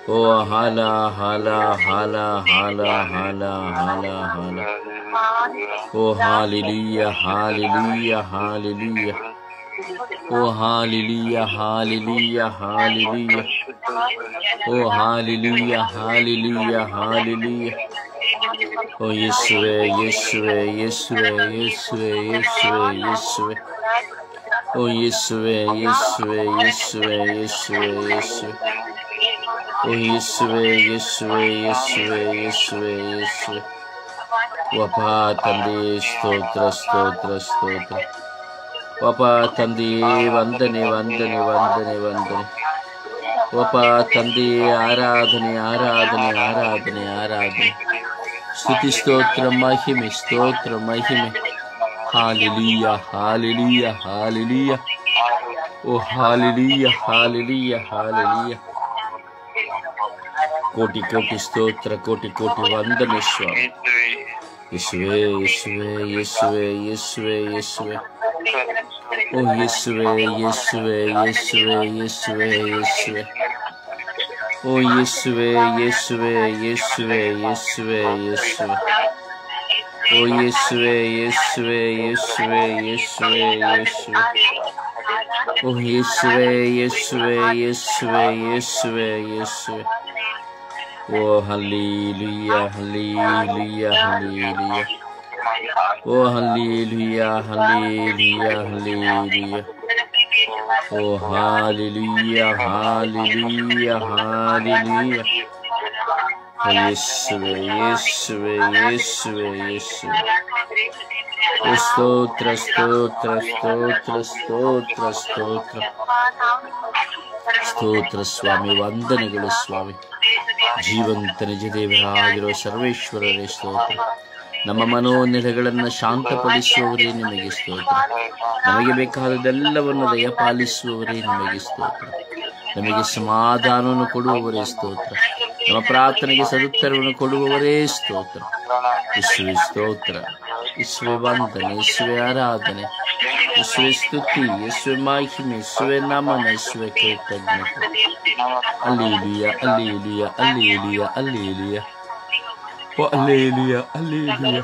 ಓ ಹಾಲ ಹಾಲ ಹಾಲ ಹಾಲ ಹಾಲ ಹಾಲ ಹಾಲ. ಓ ಹಾಲೆಲೂಯ, ಹಾಲೆಲೂಯ, ಹಾಲೆಲೂಯ. ಓ ಹಾಲೆಲೂಯ, ಹಾಲೆಲೂಯ, ಹಾಲೆಲೂಯ. ಓ ಹಾಲೆಲೂಯ, ಹಾಲೆಲೂಯ, ಹಾಲೆಲೂಯ. ಓ ಯೇಸುವೆ, ಯೇಸುವೆ, ಯೇಸುವೆ, ಯೇಸುವೆ, ಯೇಸುವೆ, ಯೇಸುವೆ. ಓ ಯೇಸುವೆ, ಯೇಸುವೆ, ಯೇಸುವೆ, ಯೇಸುವೆ, ಯೇಸುವೆ. ಓ ಯೇಸುವೆ, ಯೇಸುವೆ, ಯೇಸುವೆ, ಯೇಸುವೆ, ಯೇಸುವೆ. ವಪ ತಂದೆ ಸ್ತೋತ್ರ, ಸ್ತೋತ್ರ, ಸ್ತೋತ್ರ. ವಪ ತಂದೆಯೇ ವಂದನೆ, ವಂದನೆ, ವಂದನೆ, ವಂದನೆ. ವಪ ತಂದೆಯೇ ಆರಾಧನೆ, ಆರಾಧನೆ, ಆರಾಧನೆ, ಆರಾಧನೆ. ಸ್ತುತಿ, ಸ್ತೋತ್ರ, ಮಹಿಮೆ, ಸ್ತೋತ್ರ, ಮಹಿಮೆ. ಹಾಲೆಲೂಯ, ಹಾಲೆಲೂಯ, ಹಾಲೆಲೂಯ. ಓ ಹಾಲೆಲೂಯ, ಹಾಲೆಲೂಯ, ಹಾಲೆಲೂಯ. ಕೋಟಿ ಕೋಟಿ ಸ್ತೋತ್ರ, ಕೋಟಿ ಕೋಟಿ ವಂದನೆ ಸ್ವಾಮಿ. ಯೇಸುವೆ, ಯೇಸುವೆ, ಯೇಸುವೆ, ಯೇಸುವೆ, ಯೇಸುವೆ. ಓ ಯೇಸುವೆ, ಯೇಸುವೆ, ಯೇಸುವೆ, ಯೇಸುವೆ, ಯೇಸುವೆ. ಓ ಯೇಸುವೆ, ಯೇಸುವೆ, ಯೇಸುವೆ, ಯೇಸುವೆ, ಯೇಸುವೆ. ಓ ಯೇಸುವೆ, ಯೇಸುವೆ, ಯೇಸುವೆ, ಯೇಸುವೆ, ಯೇಸುವೆ. ಓ ಯೇಸುವೆ, ಯೇಸುವೆ, ಯೇಸುವೆ, ಯೇಸುವೆ, ಯೇಸುವೆ. ಓ ಹಲ್ಲೆಲೂಯ, ಹಲ್ಲೆಲೂಯ, ಹಲ್ಲೆಲೂಯ. ಓ ಹಲ್ಲೆಲೂಯ, ಹಲ್ಲೆಲೂಯ, ಹಲ್ಲೆಲೂಯ. ಓ ಹಾಲೆಲೂಯ, ಹಾಲೆಲೂಯ, ಹಾಲೆಲೂಯ. ಓ ಯೇಸುವೆ, ಯೇಸುವೆ, ಯೇಸುವೆ, ಯೇಸುವೆ. ಓ ಸ್ತೋತ್ರ, ಸ್ತೋತ್ರ, ಸ್ತೋತ್ರ, ಸ್ತೋತ್ರ, ಸ್ತೋತ್ರ. ಸ್ತೋತ್ರ ಸ್ವಾಮಿ, ವಂದನೆಗಳು ಸ್ವಾಮಿ. ಜೀವಂತ ನಿಜ ದೇವರಾಗಿರುವ ಸರ್ವೇಶ್ವರರೇ ಸ್ತೋತ್ರ. ನಮ್ಮ ಮನೋನೆಲೆಗಳನ್ನು ಶಾಂತಪಡಿಸುವವರೇ ನಿಮಗೆ ಸ್ತೋತ್ರ. ನಮಗೆ ಬೇಕಾದದೆಲ್ಲವನ್ನು ದಯಪಾಲಿಸುವವರೇ ನಿಮಗೆ ಸ್ತೋತ್ರ. ನಮಗೆ ಸಮಾಧಾನವನ್ನು ಕೊಡುವವರೇ ಸ್ತೋತ್ರ. ನಮ್ಮ ಪ್ರಾರ್ಥನೆಗೆ ಸದುತ್ತರವನ್ನು ಕೊಡುವವರೇ ಸ್ತೋತ್ರ. ಯೇಸುವೆ ಸ್ತೋತ್ರ, ಯೇಸುವೆ ವಂದನೆ, ಯೇಸುವೆ ಆರಾಧನೆ, ಯೇಸುವೆ ಸ್ತುತಿ, ಯೇಸುವೆ ಮಹಿಮೆ, ಯೇಸುವೆ ನಮನ, ಯೇಸುವೆ ಕೃತಜ್ಞತೆ. ಹಲ್ಲೆಲೂಯ, ಹಲ್ಲೆಲೂಯ, ಹಲ್ಲೆಲೂಯ, ಹಲ್ಲೆಲೂಯ. ಓ ಹಲ್ಲೆಲೂಯ, ಹಲ್ಲೆಲೂಯ.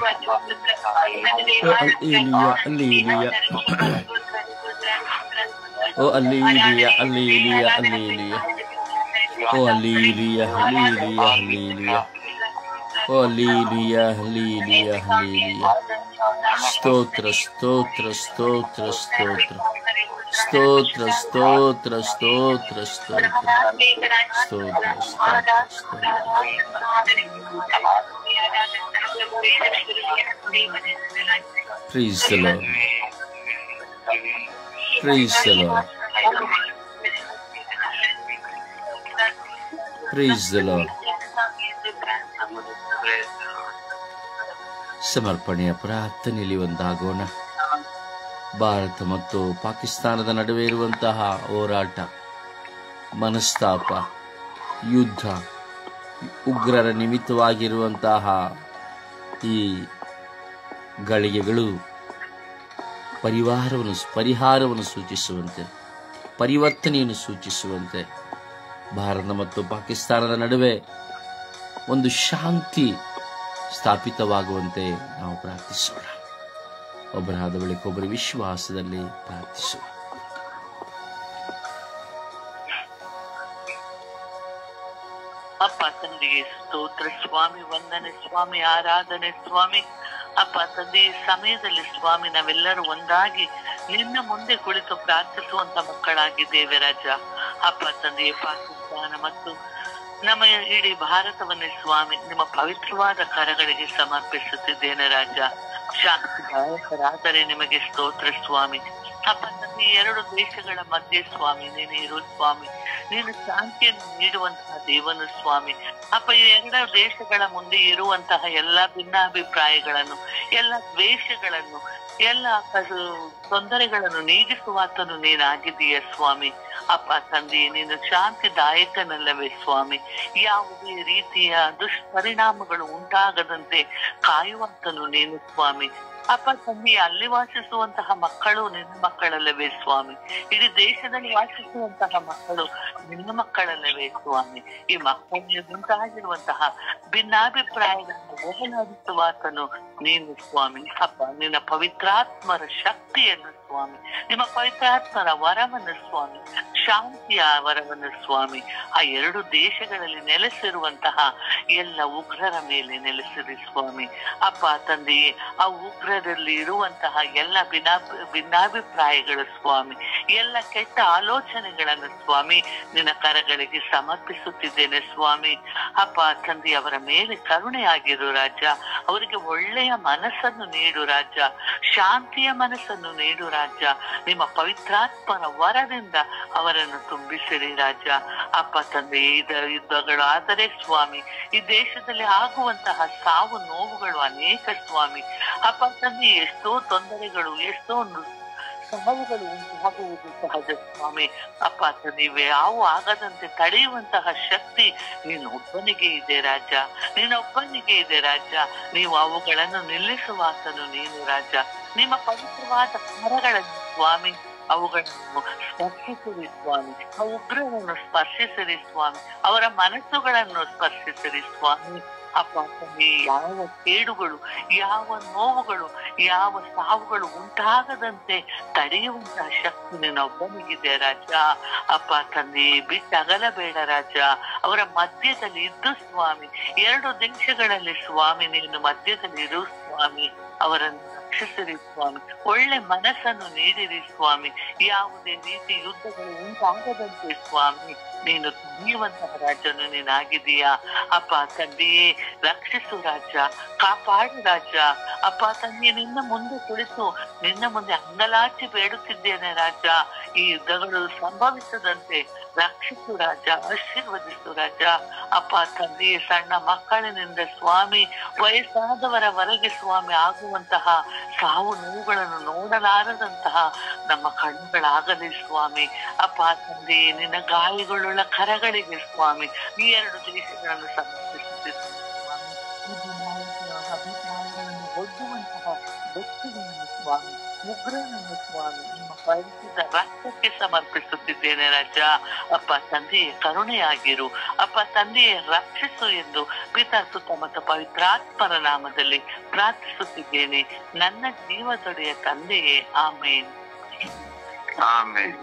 ಓ ಹಲ್ಲೆಲೂಯ, ಹಲ್ಲೆಲೂಯ. ಓ ಹಲ್ಲೆಲೂಯ, ಹಲ್ಲೆಲೂಯ, ಹಲ್ಲೆಲೂಯ. ಓ ಹಲ್ಲೆಲೂಯ, ಹಲ್ಲೆಲೂಯ, ಹಲ್ಲೆಲೂಯ. ಓ ಹಲ್ಲೆಲೂಯ, ಹಲ್ಲೆಲೂಯ, ಹಲ್ಲೆಲೂಯ. ಸ್ತೋತ್ರ, ಸ್ತೋತ್ರ, ಸ್ತೋತ್ರ, ಸ್ತೋತ್ರ. ಸ್ತೋತ್ರ, ಸ್ತೋತ್ರ, ಸ್ತೋತ್ರ, ಸ್ತೋತ್ರ. ಸ್ತೋತ್ರ, ಸ್ತೋತ್ರ, ಸ್ತೋತ್ರ. Praise the Lord. Praise the Lord. Praise the Lord. ಸಮರ್ಪಣೆಯ ಪ್ರಾರ್ಥನೆಯಲ್ಲಿ ಒಂದಾಗೋಣ. ಭಾರತ ಮತ್ತು ಪಾಕಿಸ್ತಾನದ ನಡುವೆ ಇರುವಂತಹ ಹೋರಾಟ, ಮನಸ್ತಾಪ, ಯುದ್ಧ, ಉಗ್ರರ ನಿಮಿತ್ತವಾಗಿರುವಂತಹ ಈ ಗಳಿಗೆಗಳು ಪರಿಹಾರವನ್ನು ಸೂಚಿಸುವಂತೆ, ಪರಿವರ್ತನೆಯನ್ನು ಸೂಚಿಸುವಂತೆ, ಭಾರತ ಮತ್ತು ಪಾಕಿಸ್ತಾನದ ನಡುವೆ ಒಂದು ಶಾಂತಿ ಸ್ಥಾಪಿತವಾಗುವಂತೆ ನಾವು ಪ್ರಾರ್ಥಿಸೋಣ. ಒಬ್ಬರಾದ ಬಳಿಕ ಒಬ್ಬರ ವಿಶ್ವಾಸದಲ್ಲಿ ಪ್ರಾರ್ಥಿಸೋಣ. ಅಪ್ಪ ತಂದೆಗೆ ಸ್ತೋತ್ರ ಸ್ವಾಮಿ, ವಂದನೆ ಸ್ವಾಮಿ, ಆರಾಧನೆ ಸ್ವಾಮಿ. ಅಪ್ಪ ತಂದೆ, ಈ ಸಮಯದಲ್ಲಿ ಸ್ವಾಮಿ ನಾವೆಲ್ಲರೂ ಒಂದಾಗಿ ನಿನ್ನ ಮುಂದೆ ಕುಳಿತು ಪ್ರಾರ್ಥಿಸುವಂತ ಮಕ್ಕಳಾಗಿದ್ದೇವೆ ರಾಜ. ಅಪ್ಪ ತಂದೆಯ ಪಾಕಿಸ್ತಾನ ಮತ್ತು ನಮ್ಮ ಇಡೀ ಭಾರತವನ್ನೇ ಸ್ವಾಮಿ ನಿಮ್ಮ ಪವಿತ್ರವಾದ ಕರಗಳಿಗೆ ಸಮರ್ಪಿಸುತ್ತಿದ್ದೇನೆ ರಾಜ. ಶಾಂತಿದಾಯಕರಾದರೆ ನಿಮಗೆ ಸ್ತೋತ್ರ ಸ್ವಾಮಿ. ಅಪ್ಪ ತಂದೆ, ಎರಡು ದೇಶಗಳ ಮಧ್ಯೆ ಸ್ವಾಮಿ ನೀನು ಇರು ಸ್ವಾಮಿ. ನೀನು ಶಾಂತಿಯನ್ನು ನೀಡುವಂತಹ ದೇವನು ಸ್ವಾಮಿ. ಅಪ್ಪ, ಈ ಎರಡು ದೇಶಗಳ ಮುಂದೆ ಇರುವಂತಹ ಎಲ್ಲಾ ಭಿನ್ನಾಭಿಪ್ರಾಯಗಳನ್ನು, ಎಲ್ಲ ದ್ವೇಷಗಳನ್ನು, ಎಲ್ಲ ತೊಂದರೆಗಳನ್ನು ನೀಗಿಸುವಾತನು ನೀನಾಗಿದೀಯ ಸ್ವಾಮಿ. ಅಪ್ಪ ತಂದೆ, ನೀನು ಶಾಂತಿದಾಯಕನಲ್ಲವೇ ಸ್ವಾಮಿ. ಯಾವುದೇ ರೀತಿಯ ದುಷ್ಪರಿಣಾಮಗಳು ಉಂಟಾಗದಂತೆ ಕಾಯುವಂತನು ನೀನು ಸ್ವಾಮಿ. ಅಪ್ಪ ತಂದೆ, ಅಲ್ಲಿ ವಾಸಿಸುವಂತಹ ಮಕ್ಕಳು ನಿನ್ನ ಮಕ್ಕಳಲ್ಲವೇ ಸ್ವಾಮಿ. ಇಡೀ ದೇಶದಲ್ಲಿ ವಾಸಿಸುವಂತಹ ಮಕ್ಕಳು ನಿನ್ನ ಮಕ್ಕಳಲ್ಲವೇ ಸ್ವಾಮಿ. ಈ ಮಕ್ಕಳಿಗೆ ಉಂಟಾಗಿರುವಂತಹ ಭಿನ್ನಾಭಿಪ್ರಾಯಗಳನ್ನು ಹೋಗಲಾಡಿಸುವಾತನು ನೀನು ಸ್ವಾಮಿ. ಅಪ್ಪ, ನಿನ್ನ ಪವಿತ್ರಾತ್ಮರ ಶಕ್ತಿಯನ್ನು ಸ್ವಾಮಿ, ನಿಮ್ಮ ಪವಿತ್ರಾತ್ಮರ ವರವನ್ನು ಸ್ವಾಮಿ, ಶಾಂತಿಯ ವರವನ್ನು ಸ್ವಾಮಿ, ಆ ಎರಡು ದೇಶಗಳಲ್ಲಿ ನೆಲೆಸಿರುವಂತಹ ಎಲ್ಲ ಉಗ್ರರ ಮೇಲೆ ನೆಲೆಸಿರಿ ಸ್ವಾಮಿ. ಅಪ್ಪ ತಂದೆಯೇ, ಆ ಉಗ್ರರಲ್ಲಿ ಇರುವಂತಹ ಎಲ್ಲ ಭಿನ್ನಾಭಿಪ್ರಾಯಗಳು ಸ್ವಾಮಿ, ಎಲ್ಲ ಕೆಟ್ಟ ಆಲೋಚನೆಗಳನ್ನು ಸ್ವಾಮಿ ನಿನ್ನ ಕರಗಳಿಗೆ ಸಮರ್ಪಿಸುತ್ತಿದ್ದೇನೆ ಸ್ವಾಮಿ. ಅಪ್ಪ ತಂದೆ, ಅವರ ಮೇಲೆ ಕರುಣೆಯಾಗಿರು ರಾಜ. ಅವರಿಗೆ ಒಳ್ಳೆಯ ಮನಸ್ಸನ್ನು ನೀಡು ರಾಜ, ಶಾಂತಿಯ ಮನಸ್ಸನ್ನು ನೀಡು ರಾಜ. ನಿಮ್ಮ ಪವಿತ್ರಾತ್ಮನ ವರದಿಂದ ಅವರನ್ನು ತುಂಬಿಸಿರಿ ರಾಜ. ಅಪ್ಪ ತಂದೆ, ಯುದ್ಧಗಳು ಆದರೆ ಸ್ವಾಮಿ, ಈ ದೇಶದಲ್ಲಿ ಆಗುವಂತಹ ಸಾವು ನೋವುಗಳು ಅನೇಕ ಸ್ವಾಮಿ. ಅಪ್ಪ ತಂದೆ, ಎಷ್ಟೋ ತೊಂದರೆಗಳು, ಎಷ್ಟೋ ಸಾವುಗಳು ಉಂಟಾಗುವುದು ಸಹಜ ಸ್ವಾಮಿ. ಅಪ್ಪ ತಂದೆ, ಯಾವ ಆಗದಂತೆ ತಡೆಯುವಂತಹ ಶಕ್ತಿ ನೀನೊಬ್ಬನಿಗೆ ಇದೆ ರಾಜ, ನೀನೊಬ್ಬನಿಗೆ ಇದೆ ರಾಜ. ನೀವು ಅವುಗಳನ್ನು ನಿಲ್ಲಿಸುವಾತನು ನೀನು ರಾಜ. ನಿಮ್ಮ ಪವಿತ್ರವಾದ ಕರಗಳನ್ನು ಸ್ವಾಮಿ, ಅವುಗಳನ್ನು ಸ್ಪರ್ಶಿಸಿರಿ ಸ್ವಾಮಿ, ಆ ಉಗ್ರವನ್ನು ಸ್ಪರ್ಶಿಸಿರಿ ಸ್ವಾಮಿ, ಅವರ ಮನಸ್ಸುಗಳನ್ನು ಸ್ಪರ್ಶಿಸಿರಿ ಸ್ವಾಮಿ. ಅಪ್ಪ ತಂದೆ, ಯಾವ ಕೇಡುಗಳು, ಯಾವ ನೋವುಗಳು, ಯಾವ ಸಾವುಗಳು ಉಂಟಾಗದಂತೆ ತಡೆಯುವಂತಹ ಶಕ್ತಿ ನಿನ್ನೊಬ್ಬನಿಗಿದೆ ರಾಜ. ಅಪ್ಪ ತಂದೆ, ಬಿಟ್ಟಗಲಬೇಡ ರಾಜ. ಅವರ ಮಧ್ಯದಲ್ಲಿ ಇದ್ದು ಸ್ವಾಮಿ, ಎರಡು ದೇಶಗಳಲ್ಲಿ ಸ್ವಾಮಿ ನೀನು ಮಧ್ಯದಲ್ಲಿ ಇರು ಸ್ವಾಮಿ. ಅವರನ್ನು ರಕ್ಷಿಸಿರಿ ಸ್ವಾಮಿ, ಒಳ್ಳೆ ಮನಸ್ಸನ್ನು ನೀಡಿರಿ ಸ್ವಾಮಿ. ಯಾವುದೇ ರೀತಿ ಯುದ್ಧಗಳು ಉಂಟಾಗದಂತೆ ಸ್ವಾಮಿ ನೀನು ತುಳಿಯುವಂತಹ ರಾಜನು ನೀನಾಗಿದೀಯಾ. ಅಪ್ಪ ತಂದೆಯೇ, ರಕ್ಷಿಸು ರಾಜ, ಕಾಪಾಡು ರಾಜ. ಅಪ್ಪ ತಂದೆ, ನಿನ್ನ ಮುಂದೆ ಕುಳಿತು ನಿನ್ನ ಮುಂದೆ ಅಂಗಲಾಚಿ ಬೇಡುತ್ತಿದ್ದೇನೆ ರಾಜ. ಈ ಯುದ್ಧಗಳು ಸಂಭವಿಸದಂತೆ ರಕ್ಷಿಸು ರಾಜ, ಆಶೀರ್ವದಿಸು ರಾಜ. ಅಪ್ಪ ತಂದೆ, ಸಣ್ಣ ಮಕ್ಕಳಿನಿಂದ ಸ್ವಾಮಿ ವಯಸ್ಸಾದವರವರೆಗೆ ಸ್ವಾಮಿ ಆಗುವಂತಹ ಸಾವು ನೋವುಗಳನ್ನು ನೋಡಲಾರದಂತಹ ನಮ್ಮ ಕಣ್ಣುಗಳಾಗಲಿ ಸ್ವಾಮಿ. ಅಪ್ಪ ತಂದೆ, ನಿನ್ನ ಗಾಯಗಳುಳ್ಳ ಕರಗಳಿಗೆ ಸ್ವಾಮಿ ಈ ಎರಡು ದೇಶಗಳನ್ನು ಸಮರ್ಪಿಸುತ್ತಿದ್ದೇವೆ ಸ್ವಾಮಿ. ಅಭಿಪ್ರಾಯಗಳನ್ನು ಒಡ್ಡುವಂತಹ ವ್ಯಕ್ತಿಗಳನ್ನು ಸ್ವಾಮಿ, ಉಗ್ರನನ್ನು ಸ್ವಾಮಿ ನಿಮ್ಮ ಪರಿಚಿತ ರಕ್ತಕ್ಕೆ ಸಮರ್ಪಿಸುತ್ತಿದ್ದೇನೆ ರಾಜ. ಅಪ್ಪ ತಂದೆಯೇ, ಕರುಣೆಯಾಗಿರು. ಅಪ್ಪ ತಂದೆಯೇ, ರಕ್ಷಿಸು ಎಂದು ಪಿತಾ, ಸುತ್ತ ಮತ್ತು ಪವಿತ್ರಾತ್ಮರ ನಾಮದಲ್ಲಿ ಪ್ರಾರ್ಥಿಸುತ್ತಿದ್ದೇನೆ ನನ್ನ ಜೀವದೊಡೆಯ ತಂದೆಯೇ. ಆಮೇನ್. ಆಮೇನ್.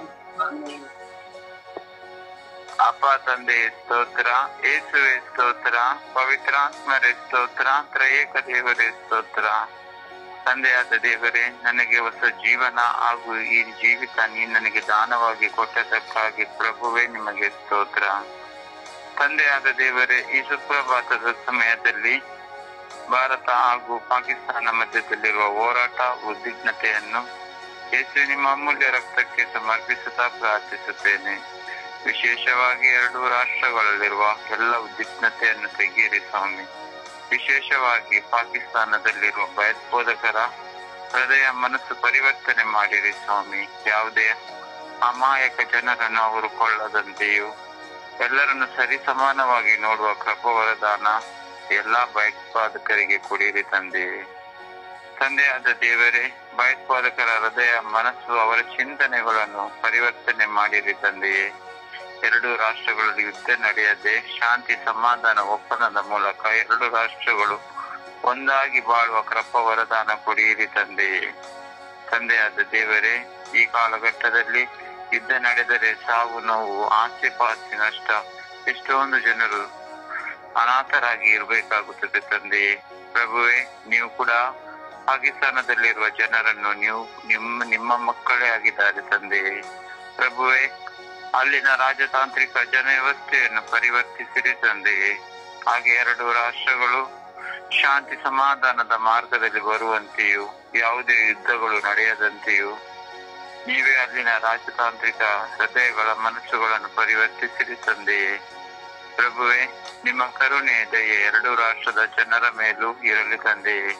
ಅಪ್ಪ ತಂದೆ ಸ್ತೋತ್ರ, ಯೇಸುವೆ ಸ್ತೋತ್ರ, ಪವಿತ್ರಾತ್ಮರೇ ಸ್ತೋತ್ರ, ತ್ರಯೇಕ ದೇವರೇ ಸ್ತೋತ್ರ. ತಂದೆಯಾದ ದೇವರೇ, ನನಗೆ ಹೊಸ ಜೀವನ ಹಾಗೂ ಈ ಜೀವಿತ ನೀನು ನನಗೆ ದಾನವಾಗಿ ಕೊಟ್ಟದಕ್ಕಾಗಿ ಪ್ರಭುವೇ ನಿಮಗೆ ಸ್ತೋತ್ರ. ತಂದೆಯಾದ ದೇವರೇ, ಈ ಸುಪ್ರಭಾತದ ಸಮಯದಲ್ಲಿ ಭಾರತ ಹಾಗೂ ಪಾಕಿಸ್ತಾನ ಮಧ್ಯದಲ್ಲಿರುವ ಹೋರಾಟ ಉದ್ವಿಗ್ನತೆಯನ್ನು ಯೇಸು ನಿಮ್ಮ ಅಮೂಲ್ಯ ರಕ್ತಕ್ಕೆ ಸಮರ್ಪಿಸುತ್ತಾ ಪ್ರಾರ್ಥಿಸುತ್ತೇನೆ. ವಿಶೇಷವಾಗಿ ಎರಡು ರಾಷ್ಟ್ರಗಳಲ್ಲಿರುವ ಎಲ್ಲ ಉದ್ವಿಗ್ನತೆಯನ್ನು ತೆಗೆಯಿರಿ ಸ್ವಾಮಿ. ವಿಶೇಷವಾಗಿ ಪಾಕಿಸ್ತಾನದಲ್ಲಿರುವ ಭಯೋತ್ಪಾದಕರ ಹೃದಯ ಮನಸ್ಸು ಪರಿವರ್ತನೆ ಮಾಡಿರಿ ಸ್ವಾಮಿ. ಯಾವುದೇ ಅಮಾಯಕ ಜನರನ್ನು ಅವರು ಕೊಳ್ಳದಂತೆಯೂ ಎಲ್ಲರನ್ನು ಸರಿ ಸಮಾನವಾಗಿ ನೋಡುವ ಕೃಪಾವರದಾನ ಎಲ್ಲಾ ಭಯೋತ್ಪಾದಕರಿಗೆ ಕೊಡಿರಿ ತಂದೆಯೇ. ತಂದೆಯಾದ ದೇವರೇ, ಭಯೋತ್ಪಾದಕರ ಹೃದಯ ಮನಸ್ಸು ಅವರ ಚಿಂತನೆಗಳನ್ನು ಪರಿವರ್ತನೆ ಮಾಡಿರಿ ತಂದೆಯೇ. ಎರಡು ರಾಷ್ಟ್ರಗಳಲ್ಲಿ ಯುದ್ಧ ನಡೆಯದೆ ಶಾಂತಿ ಸಮಾಧಾನ ಒಪ್ಪಂದದ ಮೂಲಕ ಎರಡು ರಾಷ್ಟ್ರಗಳು ಒಂದಾಗಿ ಬಾಳುವ ಕೃಪಾ ವರದಾನ ಕೊಡಿಯಿರಿ ತಂದೆಯೇ. ತಂದೆಯಾದ ದೇವರೇ, ಈ ಕಾಲಘಟ್ಟದಲ್ಲಿ ಯುದ್ಧ ನಡೆದರೆ ಸಾವು ನೋವು, ಆಸ್ತಿ ಪಾಸ್ತಿ ನಷ್ಟ, ಎಷ್ಟೊಂದು ಜನರು ಅನಾಥರಾಗಿ ಇರಬೇಕಾಗುತ್ತದೆ ತಂದೆಯೇ. ಪ್ರಭುವೇ, ನೀವು ಕೂಡ ಪಾಕಿಸ್ತಾನದಲ್ಲಿರುವ ಜನರನ್ನು ನಿಮ್ಮ ಮಕ್ಕಳೇ ಆಗಿದ್ದಾರೆ ತಂದೆಯೇ. ಪ್ರಭುವೇ, ಅಲ್ಲಿನ ರಾಜತಾಂತ್ರಿಕ ಜನವ್ಯವಸ್ಥೆಯನ್ನು ಪರಿವರ್ತಿಸಿರಿ ತಂದೆಯೇ. ಹಾಗೆ ಎರಡು ರಾಷ್ಟ್ರಗಳು ಶಾಂತಿ ಸಮಾಧಾನದ ಮಾರ್ಗದಲ್ಲಿ ಬರುವಂತೆಯೂ ಯಾವುದೇ ಯುದ್ಧಗಳು ನಡೆಯದಂತೆಯೂ ನೀವೇ ಅಲ್ಲಿನ ರಾಜತಾಂತ್ರಿಕ ಹೃದಯಗಳ ಮನಸ್ಸುಗಳನ್ನು ಪರಿವರ್ತಿಸಿರಿ ತಂದೆಯೇ. ಪ್ರಭುವೇ, ನಿಮ್ಮ ಕರುಣೆ ದಯೆ ಎರಡು ರಾಷ್ಟ್ರದ ಜನರ ಮೇಲೂ ಇರಲಿ ತಂದೆಯೇ.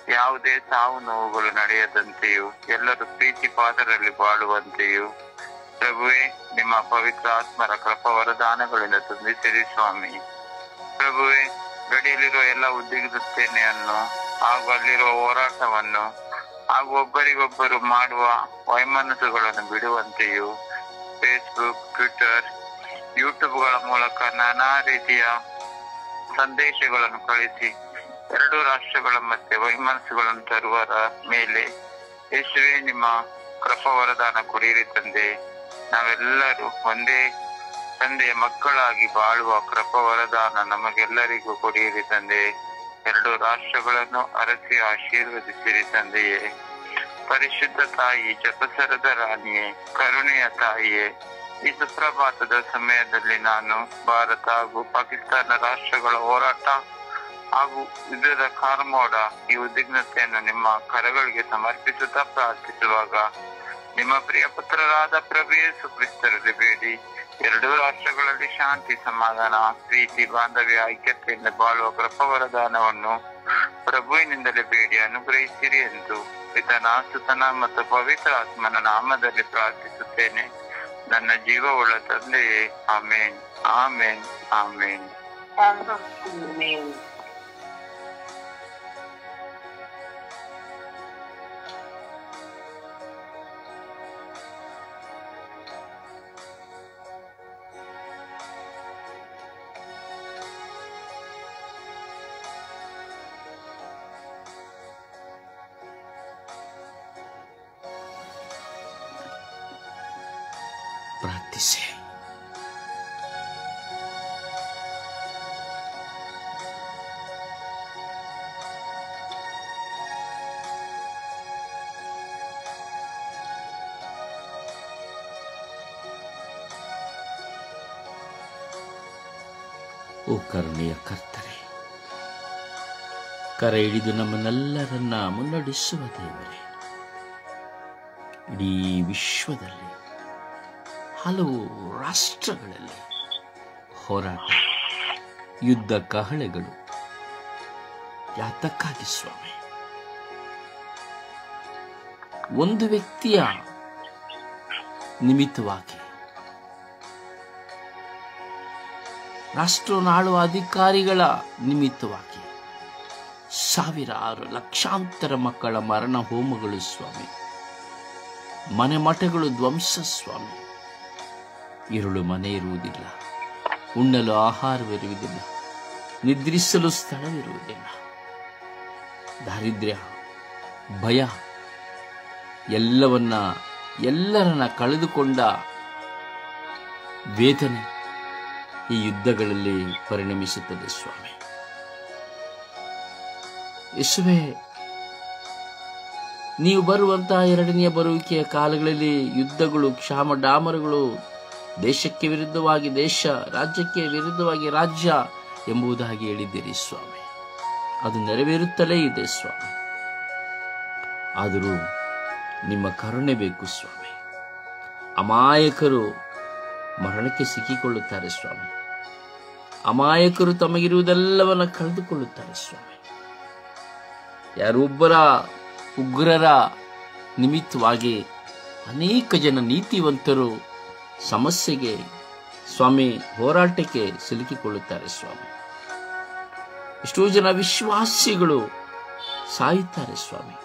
ಯಾವುದೇ ಸಾವು ನೋವುಗಳು ನಡೆಯದಂತೆಯೂ ಎಲ್ಲರೂ ಪ್ರೀತಿ ಪಾದರಲ್ಲಿ ಬಾಳುವಂತೆಯೂ ಪ್ರಭುವೇ, ನಿಮ್ಮ ಪವಿತ್ರ ಆತ್ಮರ ಕೃಪಾ ವರದಾನಗಳಿಂದ ತುಂಬಿಸಿರಿ ಸ್ವಾಮಿ. ಪ್ರಭುವೇ, ಗಡಿಯಲ್ಲಿರುವ ಎಲ್ಲ ಉದ್ವಿಗ್ನತೆಯನ್ನು ಹಾಗೂ ಅಲ್ಲಿರುವ ಹೋರಾಟವನ್ನು ಹಾಗೂ ಒಬ್ಬರಿಗೊಬ್ಬರು ಮಾಡುವ ವೈಮನಸ್ಸುಗಳನ್ನು ಬಿಡುವಂತೆಯೂ ಫೇಸ್ಬುಕ್, ಟ್ವಿಟರ್, ಯೂಟ್ಯೂಬ್ಗಳ ಮೂಲಕ ನಾನಾ ರೀತಿಯ ಸಂದೇಶಗಳನ್ನು ಕಳಿಸಿ ಎರಡು ರಾಷ್ಟ್ರಗಳ ಮಧ್ಯೆ ವೈಮನಸ್ಸುಗಳನ್ನು ತರುವರ ಮೇಲೆ ಯೇಸುವೆ ನಿಮ್ಮ ಕೃಪಾ ವರದಾನ ಕೊಡಿರಿ ತಂದೆ. ನಾವೆಲ್ಲರೂ ಒಂದೇ ತಂದೆಯ ಮಕ್ಕಳಾಗಿ ಬಾಳುವ ಕೃಪಾ ವರದಾನ ನಮಗೆಲ್ಲರಿಗೂ ಕೊಡಿರಿ ತಂದೆ. ಎರಡು ರಾಷ್ಟ್ರಗಳನ್ನು ಅರಸಿ ಆಶೀರ್ವದಿಸಿರಿ ತಂದೆಯೇ. ಪರಿಶುದ್ಧ ತಾಯಿ, ಜಪಸರದ ರಾಣಿಯೇ, ಕರುಣೆಯ ತಾಯಿಯೇ, ಈ ಸುಪ್ರಭಾತದ ಸಮಯದಲ್ಲಿ ನಾನು ಭಾರತ ಹಾಗೂ ಪಾಕಿಸ್ತಾನ ರಾಷ್ಟ್ರಗಳ ಹೋರಾಟ ಹಾಗೂ ಯುದ್ಧದ ಕಾರ್ಮೋಡ ಈ ಉದ್ವಿಗ್ನತೆಯನ್ನು ನಿಮ್ಮ ಕರಗಳಿಗೆ ಸಮರ್ಪಿಸುತ್ತಾ ಪ್ರಾರ್ಥಿಸುವಾಗ ನಿಮ್ಮ ಪ್ರಿಯ ಪುತ್ರರಾದ ಪ್ರಭು ಯೇಸು ಕ್ರಿಸ್ತರಲ್ಲಿ ಬೇಡಿ ಎರಡೂ ರಾಷ್ಟ್ರಗಳಲ್ಲಿ ಶಾಂತಿ, ಸಮಾಧಾನ, ಪ್ರೀತಿ, ಬಾಂಧವ್ಯ, ಐಕ್ಯತೆಯಿಂದ ಬಾಳುವ ಕೃಪಾವರದಾನವನ್ನು ಪ್ರಭುವಿನಿಂದಲೇ ಬೇಡಿ ಅನುಗ್ರಹಿಸಿರಿ ಎಂದು ಪಿತನ, ಸುತನ ಮತ್ತು ಪವಿತ್ರ ಆತ್ಮನ ನಾಮದಲ್ಲಿ ಪ್ರಾರ್ಥಿಸುತ್ತೇನೆ, ನನ್ನ ಜೀವವುಳ್ಳ ತಂದೆಯೇ. ಆಮೇನ್, ಆಮೇನ್, ಆಮೇನ್. ಪ್ರಾರ್ಥಿಸಿ. ಓ ಕರುಣೆಯ ಕರ್ತರೆ, ಕರ ಹಿಡಿದು ನಮ್ಮನ್ನೆಲ್ಲರನ್ನ ಮುನ್ನಡೆಸುವ ದೇವರೇ, ಇಡೀ ವಿಶ್ವದಲ್ಲಿ ಹಲವು ರಾಷ್ಟ್ರಗಳಲ್ಲಿ ಹೋರಾಟ, ಯುದ್ಧ ಕಹಳೆಗಳು ಯಾತಕ್ಕಾಗಿ ಸ್ವಾಮಿ? ಒಂದು ವ್ಯಕ್ತಿಯ ನಿಮಿತ್ತವಾಗಿ, ರಾಷ್ಟ್ರವನ್ನು ಆಳುವ ಅಧಿಕಾರಿಗಳ ನಿಮಿತ್ತವಾಗಿ ಸಾವಿರಾರು ಲಕ್ಷಾಂತರ ಮಕ್ಕಳ ಮರಣ ಹೋಮಗಳು ಸ್ವಾಮಿ, ಮನೆ ಮಠಗಳು ಧ್ವಂಸ ಸ್ವಾಮಿ. ഇരുಳು ಮನೆ ಇರುವುದಿಲ್ಲ, ಉಣ್ಣಲು ಆಹಾರವಿರುವುದಿಲ್ಲ, ನಿದ್ರಿಸಲು ಸ್ಥಳವಿರುವುದಿಲ್ಲ. ದಾರಿದ್ರ್ಯ, ಭಯ ಎಲ್ಲರನ್ನ ಕಳೆದುಕೊಂಡ ವೇದನೆ ಈ ಯುದ್ಧಗಳಲ್ಲಿ ಪರಿಣಮಿಸುತ್ತದೆ ಸ್ವಾಮಿ. ಯೇಸುವೇ, ನೀವು ಬರುವಂತಹ ಎರಡನೆಯ ಬರುವಿಕೆಯ ಕಾಲಗಳಲ್ಲಿ ಯುದ್ಧಗಳು, ಕ್ಷಾಮ ಡಾಮರುಗಳು, ದೇಶಕ್ಕೆ ವಿರುದ್ಧವಾಗಿ ದೇಶ, ರಾಜ್ಯಕ್ಕೆ ವಿರುದ್ಧವಾಗಿ ರಾಜ್ಯ ಎಂಬುದಾಗಿ ಹೇಳಿದ್ದೀರಿ ಸ್ವಾಮಿ. ಅದು ನೆರವೇರುತ್ತಲೇ ಇದೆ ಸ್ವಾಮಿ. ಆದರೂ ನಿಮ್ಮ ಕರುಣೆ ಬೇಕು ಸ್ವಾಮಿ. ಅಮಾಯಕರು ಮರಣಕ್ಕೆ ಸಿಕ್ಕಿಕೊಳ್ಳುತ್ತಾರೆ ಸ್ವಾಮಿ. ಅಮಾಯಕರು ತಮಗಿರುವುದೆಲ್ಲವನ್ನ ಕಳೆದುಕೊಳ್ಳುತ್ತಾರೆ ಸ್ವಾಮಿ. ಯಾರೊಬ್ಬರ ಉಗ್ರರ ನಿಮಿತ್ತವಾಗಿ ಅನೇಕ ಜನ ನೀತಿವಂತರು ಸಮಸ್ಯೆಗೆ ಸ್ವಾಮಿ, ಹೋರಾಟಕ್ಕೆ ಸಿಲುಕಿಕೊಳ್ಳುತ್ತಾರೆ ಸ್ವಾಮಿ. ಎಷ್ಟೋ ಜನ ವಿಶ್ವಾಸಿಗಳು ಸಾಯುತ್ತಾರೆ ಸ್ವಾಮಿ.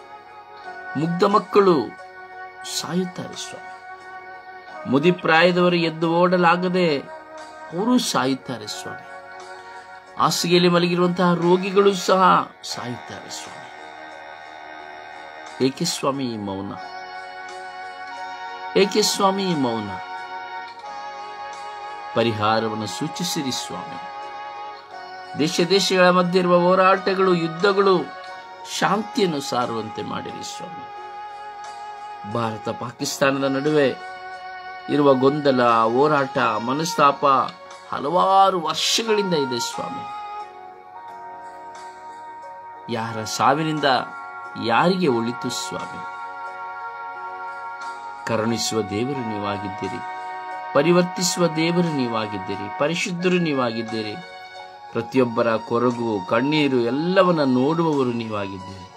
ಮುಗ್ಧ ಮಕ್ಕಳು ಸಾಯುತ್ತಾರೆ ಸ್ವಾಮಿ. ಮುದಿಪ್ರಾಯದವರು ಎದ್ದು ಓಡಲಾಗದೆ ಅವರು ಸಾಯುತ್ತಾರೆ ಸ್ವಾಮಿ. ಹಾಸಿಗೆಯಲ್ಲಿ ಮಲಗಿರುವಂತಹ ರೋಗಿಗಳು ಸಹ ಸಾಯುತ್ತಾರೆ ಸ್ವಾಮಿ. ಏಕೆ ಸ್ವಾಮಿ ಈ ಮೌನ? ಏಕೆ ಸ್ವಾಮಿ ಈ ಮೌನ? ಪರಿಹಾರವನ್ನು ಸೂಚಿಸಿರಿ ಸ್ವಾಮಿ. ದೇಶಗಳ ಮಧ್ಯೆ ಇರುವ ಹೋರಾಟಗಳು, ಯುದ್ಧಗಳು ಶಾಂತಿಯನ್ನು ಸಾರುವಂತೆ ಮಾಡಿರಿ ಸ್ವಾಮಿ. ಭಾರತ ಪಾಕಿಸ್ತಾನದ ನಡುವೆ ಇರುವ ಗೊಂದಲ, ಹೋರಾಟ, ಮನಸ್ತಾಪ ಹಲವಾರು ವರ್ಷಗಳಿಂದ ಇದೆ ಸ್ವಾಮಿ. ಯಾರ ಸಾವಿನಿಂದ ಯಾರಿಗೆ ಒಳಿತು ಸ್ವಾಮಿ? ಕರುಣಿಸುವ ದೇವರು ನೀವಾಗಿದ್ದೀರಿ, ಪರಿವರ್ತಿಸುವ ದೇವರು ನೀವಾಗಿದ್ದೀರಿ, ಪರಿಶುದ್ಧರು ನೀವಾಗಿದ್ದೀರಿ. ಪ್ರತಿಯೊಬ್ಬರ ಕೊರಗು, ಕಣ್ಣೀರು ಎಲ್ಲವನ್ನ ನೋಡುವವರು ನೀವಾಗಿದ್ದೀರಿ.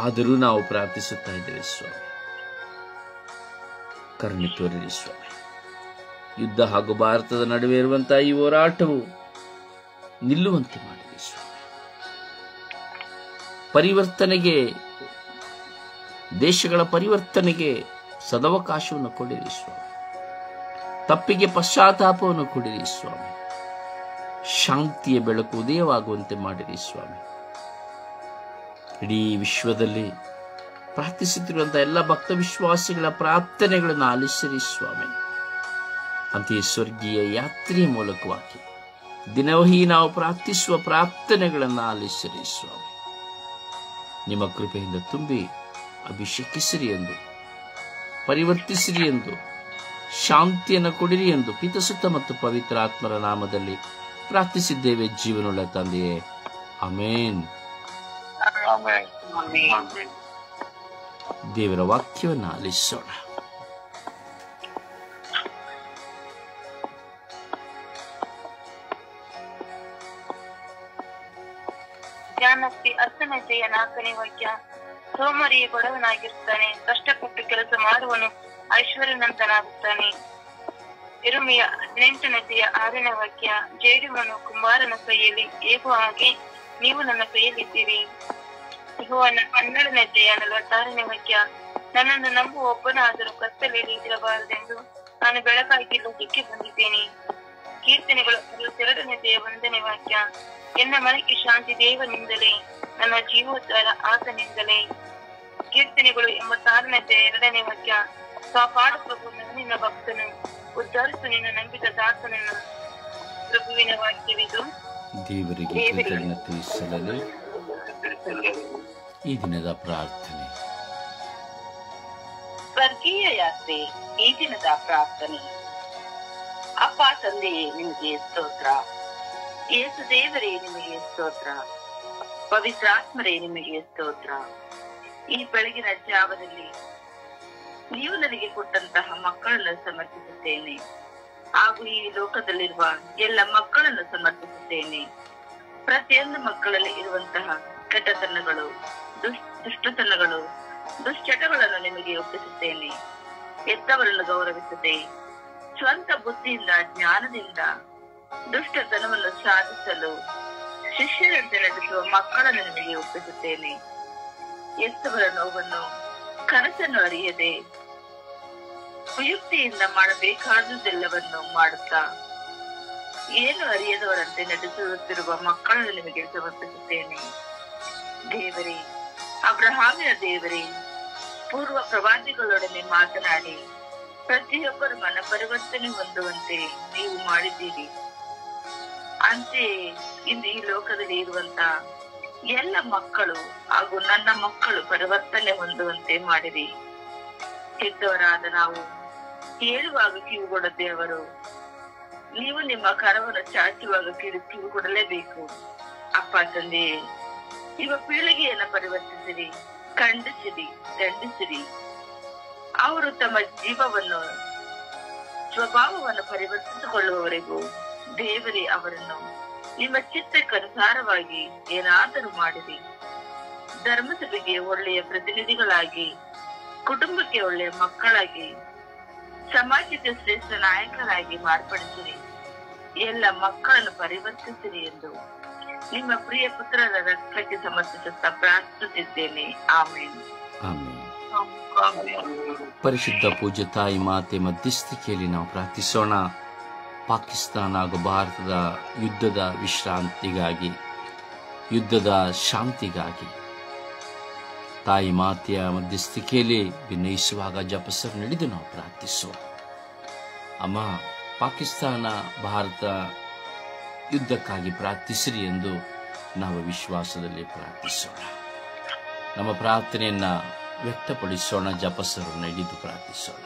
ಆದರೂ ನಾವು ಪ್ರಾರ್ಥಿಸುತ್ತಾ ಇದ್ದೇವೆ ಸ್ವಾಮಿ, ಕರುಣೆ ತೋರಿರಿ ಸ್ವಾಮಿ. ಯುದ್ಧ ಹಾಗೂ ಭಾರತದ ನಡುವೆ ಇರುವಂತಹ ಈ ಹೋರಾಟವು ನಿಲ್ಲುವಂತೆ ಮಾಡಿರಿ ಸ್ವಾಮಿ. ಪರಿವರ್ತನೆಗೆ, ದೇಶಗಳ ಪರಿವರ್ತನೆಗೆ ಸದವಕಾಶವನ್ನು ಕೊಡಿರಿ ಸ್ವಾಮಿ. ತಪ್ಪಿಗೆ ಪಶ್ಚಾತ್ತಾಪವನ್ನು ಕೊಡಿರಿ ಸ್ವಾಮಿ. ಶಾಂತಿಯ ಬೆಳಕು ಉದಯವಾಗುವಂತೆ ಮಾಡಿರಿ ಸ್ವಾಮಿ. ಇಡೀ ವಿಶ್ವದಲ್ಲಿ ಪ್ರಾರ್ಥಿಸುತ್ತಿರುವಂತಹ ಎಲ್ಲ ಭಕ್ತ ವಿಶ್ವಾಸಿಗಳ ಪ್ರಾರ್ಥನೆಗಳನ್ನು ಆಲಿಸಿರಿ ಸ್ವಾಮಿ. ಅಂತೆಯೇ ಸ್ವರ್ಗೀಯ ಯಾತ್ರೆಯ ಮೂಲಕವಾಗಿ ದಿನವಹಿ ನಾವು ಪ್ರಾರ್ಥಿಸುವ ಪ್ರಾರ್ಥನೆಗಳನ್ನು ಆಲಿಸಿರಿ ಸ್ವಾಮಿ. ನಿಮ್ಮ ಕೃಪೆಯಿಂದ ತುಂಬಿ ಅಭಿಷೇಕಿಸಿರಿ ಎಂದು, ಪರಿವರ್ತಿಸಿರಿ ಎಂದು, ಶಾಂತಿಯನ್ನು ಕೊಡಿರಿ ಎಂದು ಪಿತಸುತ್ತ ಮತ್ತು ಪವಿತ್ರ ಆತ್ಮರ ನಾಮದಲ್ಲಿ ಪ್ರಾರ್ಥಿಸಿದ್ದೇವೆ ಜೀವನುಳ್ಳ ತಂದೆಯೇ, ಆಮೇನ್. ದೇವರ ವಾಕ್ಯವನ್ನು ಆಲಿಸೋಣ. ಜ್ಞಾನಕ್ಕೆ 10ನೇ 4ನೇ ವಾಕ್ಯ. ಸೋಮರಿಯ ಬಡವನಾಗಿರ್ತಾನೆ, ಕಷ್ಟಪಟ್ಟು ಕೆಲಸ ಮಾಡುವನು ಐಶ್ವರ್ಯನಂತನಾಗುತ್ತಾನೆ. ಇರುಮೆಯ 18ನೇ 6ನೇ ವಾಕ್ಯ. ಜೇಡುವನು ಕುಂಬಾರನ ಕೈಯಲ್ಲಿ, ಹೇಗೋ ಹಾಗೆ ನೀವು ನನ್ನ ಕೈಯಲ್ಲಿದ್ದೀರಿ. ಯೆಹೋವನ 12ನೇ 46ನೇ ವಾಕ್ಯ. ನನ್ನನ್ನು ನಂಬುವ ಒಬ್ಬನಾದರೂ ಕತ್ತಲೆಯಲ್ಲಿ ಇರಬಾರದೆಂದು ನಾನು ಬೆಳಕಾಗಿ ಲೋಕಕ್ಕೆ ಬಂದಿದ್ದೇನೆ. ಕೀರ್ತನೆಗಳು 42ನೇ 1ನೇ ವಾಕ್ಯ. ಎನ್ನ ಮನಕ್ಕೆ ಶಾಂತಿ ದೇವನಿಂದಲೇ, ನನ್ನ ಜೀವೋದ್ಧಾರ ಆತನಿಂದಲೇ. ಕೀರ್ತನೆಗಳು 86ನೇ 2ನೇ ವಾಕ್ಯ. ಕಾಪಾಡು ಪ್ರಭು, ನಿನ್ನ ಭಕ್ತನು, ಉದ್ಧರಿಸು ನಿನ್ನ ನಂಬಿದ ದಾಸನನ್ನು. ಪ್ರಭುವಿನ ವಾಕ್ಯವಿದು. ದೇವರಿಗೆ ಕೃತಜ್ಞತೆ ಸಲ್ಲಲಿ. ಈ ದಿನದ ಪ್ರಾರ್ಥನೆ. ಸ್ವರ್ಗೀಯ ಯಾತ್ರೆ. ಈ ದಿನದ ಪ್ರಾರ್ಥನೆ. ಅಪ್ಪ ತಂದೆಯೇ ನಿಮಗೆ ಸ್ತೋತ್ರ. ಯೇಸು ದೇವರೇ ನಿಮಗೆ ಸ್ತೋತ್ರ. ಪವಿತ್ರಾತ್ಮರೇ ನಿಮಗೆ ಸ್ತೋತ್ರ. ಈ ಬೆಳಗಿನ ಜಾವದಲ್ಲಿ ನೀವು ನನಗೆ ಕೊಟ್ಟಂತಹ ಮಕ್ಕಳನ್ನು ಸಮರ್ಪಿಸುತ್ತೇನೆ, ಹಾಗೂ ಈ ಲೋಕದಲ್ಲಿರುವ ಎಲ್ಲ ಮಕ್ಕಳನ್ನು ಸಮರ್ಪಿಸುತ್ತೇನೆ. ಪ್ರತಿಯೊಂದು ಮಕ್ಕಳಲ್ಲಿ ಇರುವಂತಹ ಕೆಟ್ಟತನಗಳು, ದುಷ್ಟತನಗಳು, ದುಶ್ಚಟಗಳನ್ನು ನಿಮಗೆ ಒಪ್ಪಿಸುತ್ತೇನೆ. ಎತ್ತವರನ್ನು ಗೌರವಿಸದೆ ಸ್ವಂತ ಬುದ್ಧಿಯಿಂದ, ಜ್ಞಾನದಿಂದ ದುಷ್ಟತನವನ್ನು ಸಾಧಿಸಲು ಶಿಷ್ಯರಂತೆ ನಡೆಸುವ ಮಕ್ಕಳನ್ನು ನಿಮಗೆ ಒಪ್ಪಿಸುತ್ತೇನೆ. ಎತ್ತವರ ನೋವನ್ನು, ಕನಸನ್ನು ಅರಿಯದೆ ಕುಯುಕ್ತಿಯಿಂದ ಮಾಡಬೇಕಾದುದೆಲ್ಲವನ್ನು ಮಾಡುತ್ತಾ ಏನು ಅರಿಯದವರಂತೆ ನಡೆಸುತ್ತಿರುವ ಮಕ್ಕಳನ್ನು ನಿಮಗೆ ಸಮರ್ಪಿಸುತ್ತೇನೆ. ದೇವರೇ, ಅಬ್ರಹಾಮಿನ ದೇವರೇ, ಪೂರ್ವ ಪ್ರವಾದಿಗಳೊಡನೆ ಮಾತನಾಡಿ ಪ್ರತಿಯೊಬ್ಬರು ಮನ ಪರಿವರ್ತನೆ ಹೊಂದುವಂತೆ ನೀವು ಮಾಡಿದ್ದೀರಿ. ಅಂತೆಯೇ ಇಂದು ಈ ಲೋಕದಲ್ಲಿ ಇರುವಂತ ಎಲ್ಲ ಮಕ್ಕಳು ಹಾಗೂ ನನ್ನ ಮಕ್ಕಳು ಪರಿವರ್ತನೆ ಹೊಂದುವಂತೆ ಮಾಡಿರಿ. ಹೆತ್ತವರಾದ ನಾವು ಹೇಳುವಾಗ ಕಿವಿಗೊಡದೆಯವರು, ನೀವು ನಿಮ್ಮ ಕರವನ್ನು ಚಾಚುವಾಗ ಕಿವಿಗೊಡಲೇಬೇಕು. ಅಪ್ಪ ತಂದೆಯೇ, ಯುವ ಪೀಳಿಗೆಯನ್ನು ಪರಿವರ್ತಿಸಿರಿ, ಖಂಡಿಸಿರಿ, ದಂಡಿಸಿರಿ. ಅವರು ತಮ್ಮ ಜೀವವನ್ನು, ಸ್ವಭಾವವನ್ನು ಪರಿವರ್ತಿಸಿಕೊಳ್ಳುವವರೆಗೂ ದೇವರೇ ಅವರನ್ನು ನಿಮ್ಮ ಚಿತ್ತಕ್ಕನುಸಾರವಾಗಿ ಏನಾದರೂ ಮಾಡಿರಿ. ಧರ್ಮಸಭೆಗೆ ಒಳ್ಳೆಯ ಪ್ರತಿನಿಧಿಗಳಾಗಿ, ಕುಟುಂಬಕ್ಕೆ ಒಳ್ಳೆಯ ಮಕ್ಕಳಾಗಿ, ಸಮಾಜಕ್ಕೆ ಶ್ರೇಷ್ಠ ನಾಯಕರಾಗಿ ಮಾರ್ಪಡಿಸಿರಿ. ಎಲ್ಲ ಮಕ್ಕಳನ್ನು ಪರಿವರ್ತಿಸಿರಿ ಎಂದು ನಿಮ್ಮ ಪ್ರಿಯ ಪುತ್ರರ ರಕ್ತಕ್ಕೆ ಸಮರ್ಪಿಸುತ್ತಾ ಪ್ರಾರ್ಥಿಸುತ್ತಿದ್ದೇನೆ. ಆಮೇನ್. ಪರಿಶುದ್ಧ ಪೂಜ್ಯ ತಾಯಿ ಮಾತೆ ಮಧ್ಯಸ್ಥಿಕೆಯಲ್ಲಿ ನಾವು ಪ್ರಾರ್ಥಿಸೋಣ. ಪಾಕಿಸ್ತಾನ ಹಾಗೂ ಭಾರತದ ಯುದ್ಧದ ವಿಶ್ರಾಂತಿಗಾಗಿ, ಯುದ್ಧದ ಶಾಂತಿಗಾಗಿ ತಾಯಿ ಮಾತೆಯ ಮಧ್ಯಸ್ಥಿಕೆಯಲ್ಲಿ ವಿನಯಿಸುವಾಗ ಜಪಸರು ನಡೆದು ನಾವು ಪ್ರಾರ್ಥಿಸೋಣ. ಅಮ್ಮ, ಪಾಕಿಸ್ತಾನ ಭಾರತ ಯುದ್ಧಕ್ಕಾಗಿ ಪ್ರಾರ್ಥಿಸಿರಿ ಎಂದು ನಾವು ವಿಶ್ವಾಸದಲ್ಲಿ ಪ್ರಾರ್ಥಿಸೋಣ. ನಮ್ಮ ಪ್ರಾರ್ಥನೆಯನ್ನ ವ್ಯಕ್ತಪಡಿಸೋಣ, ಜಪಸರು ನಡೆದು ಪ್ರಾರ್ಥಿಸೋಣ.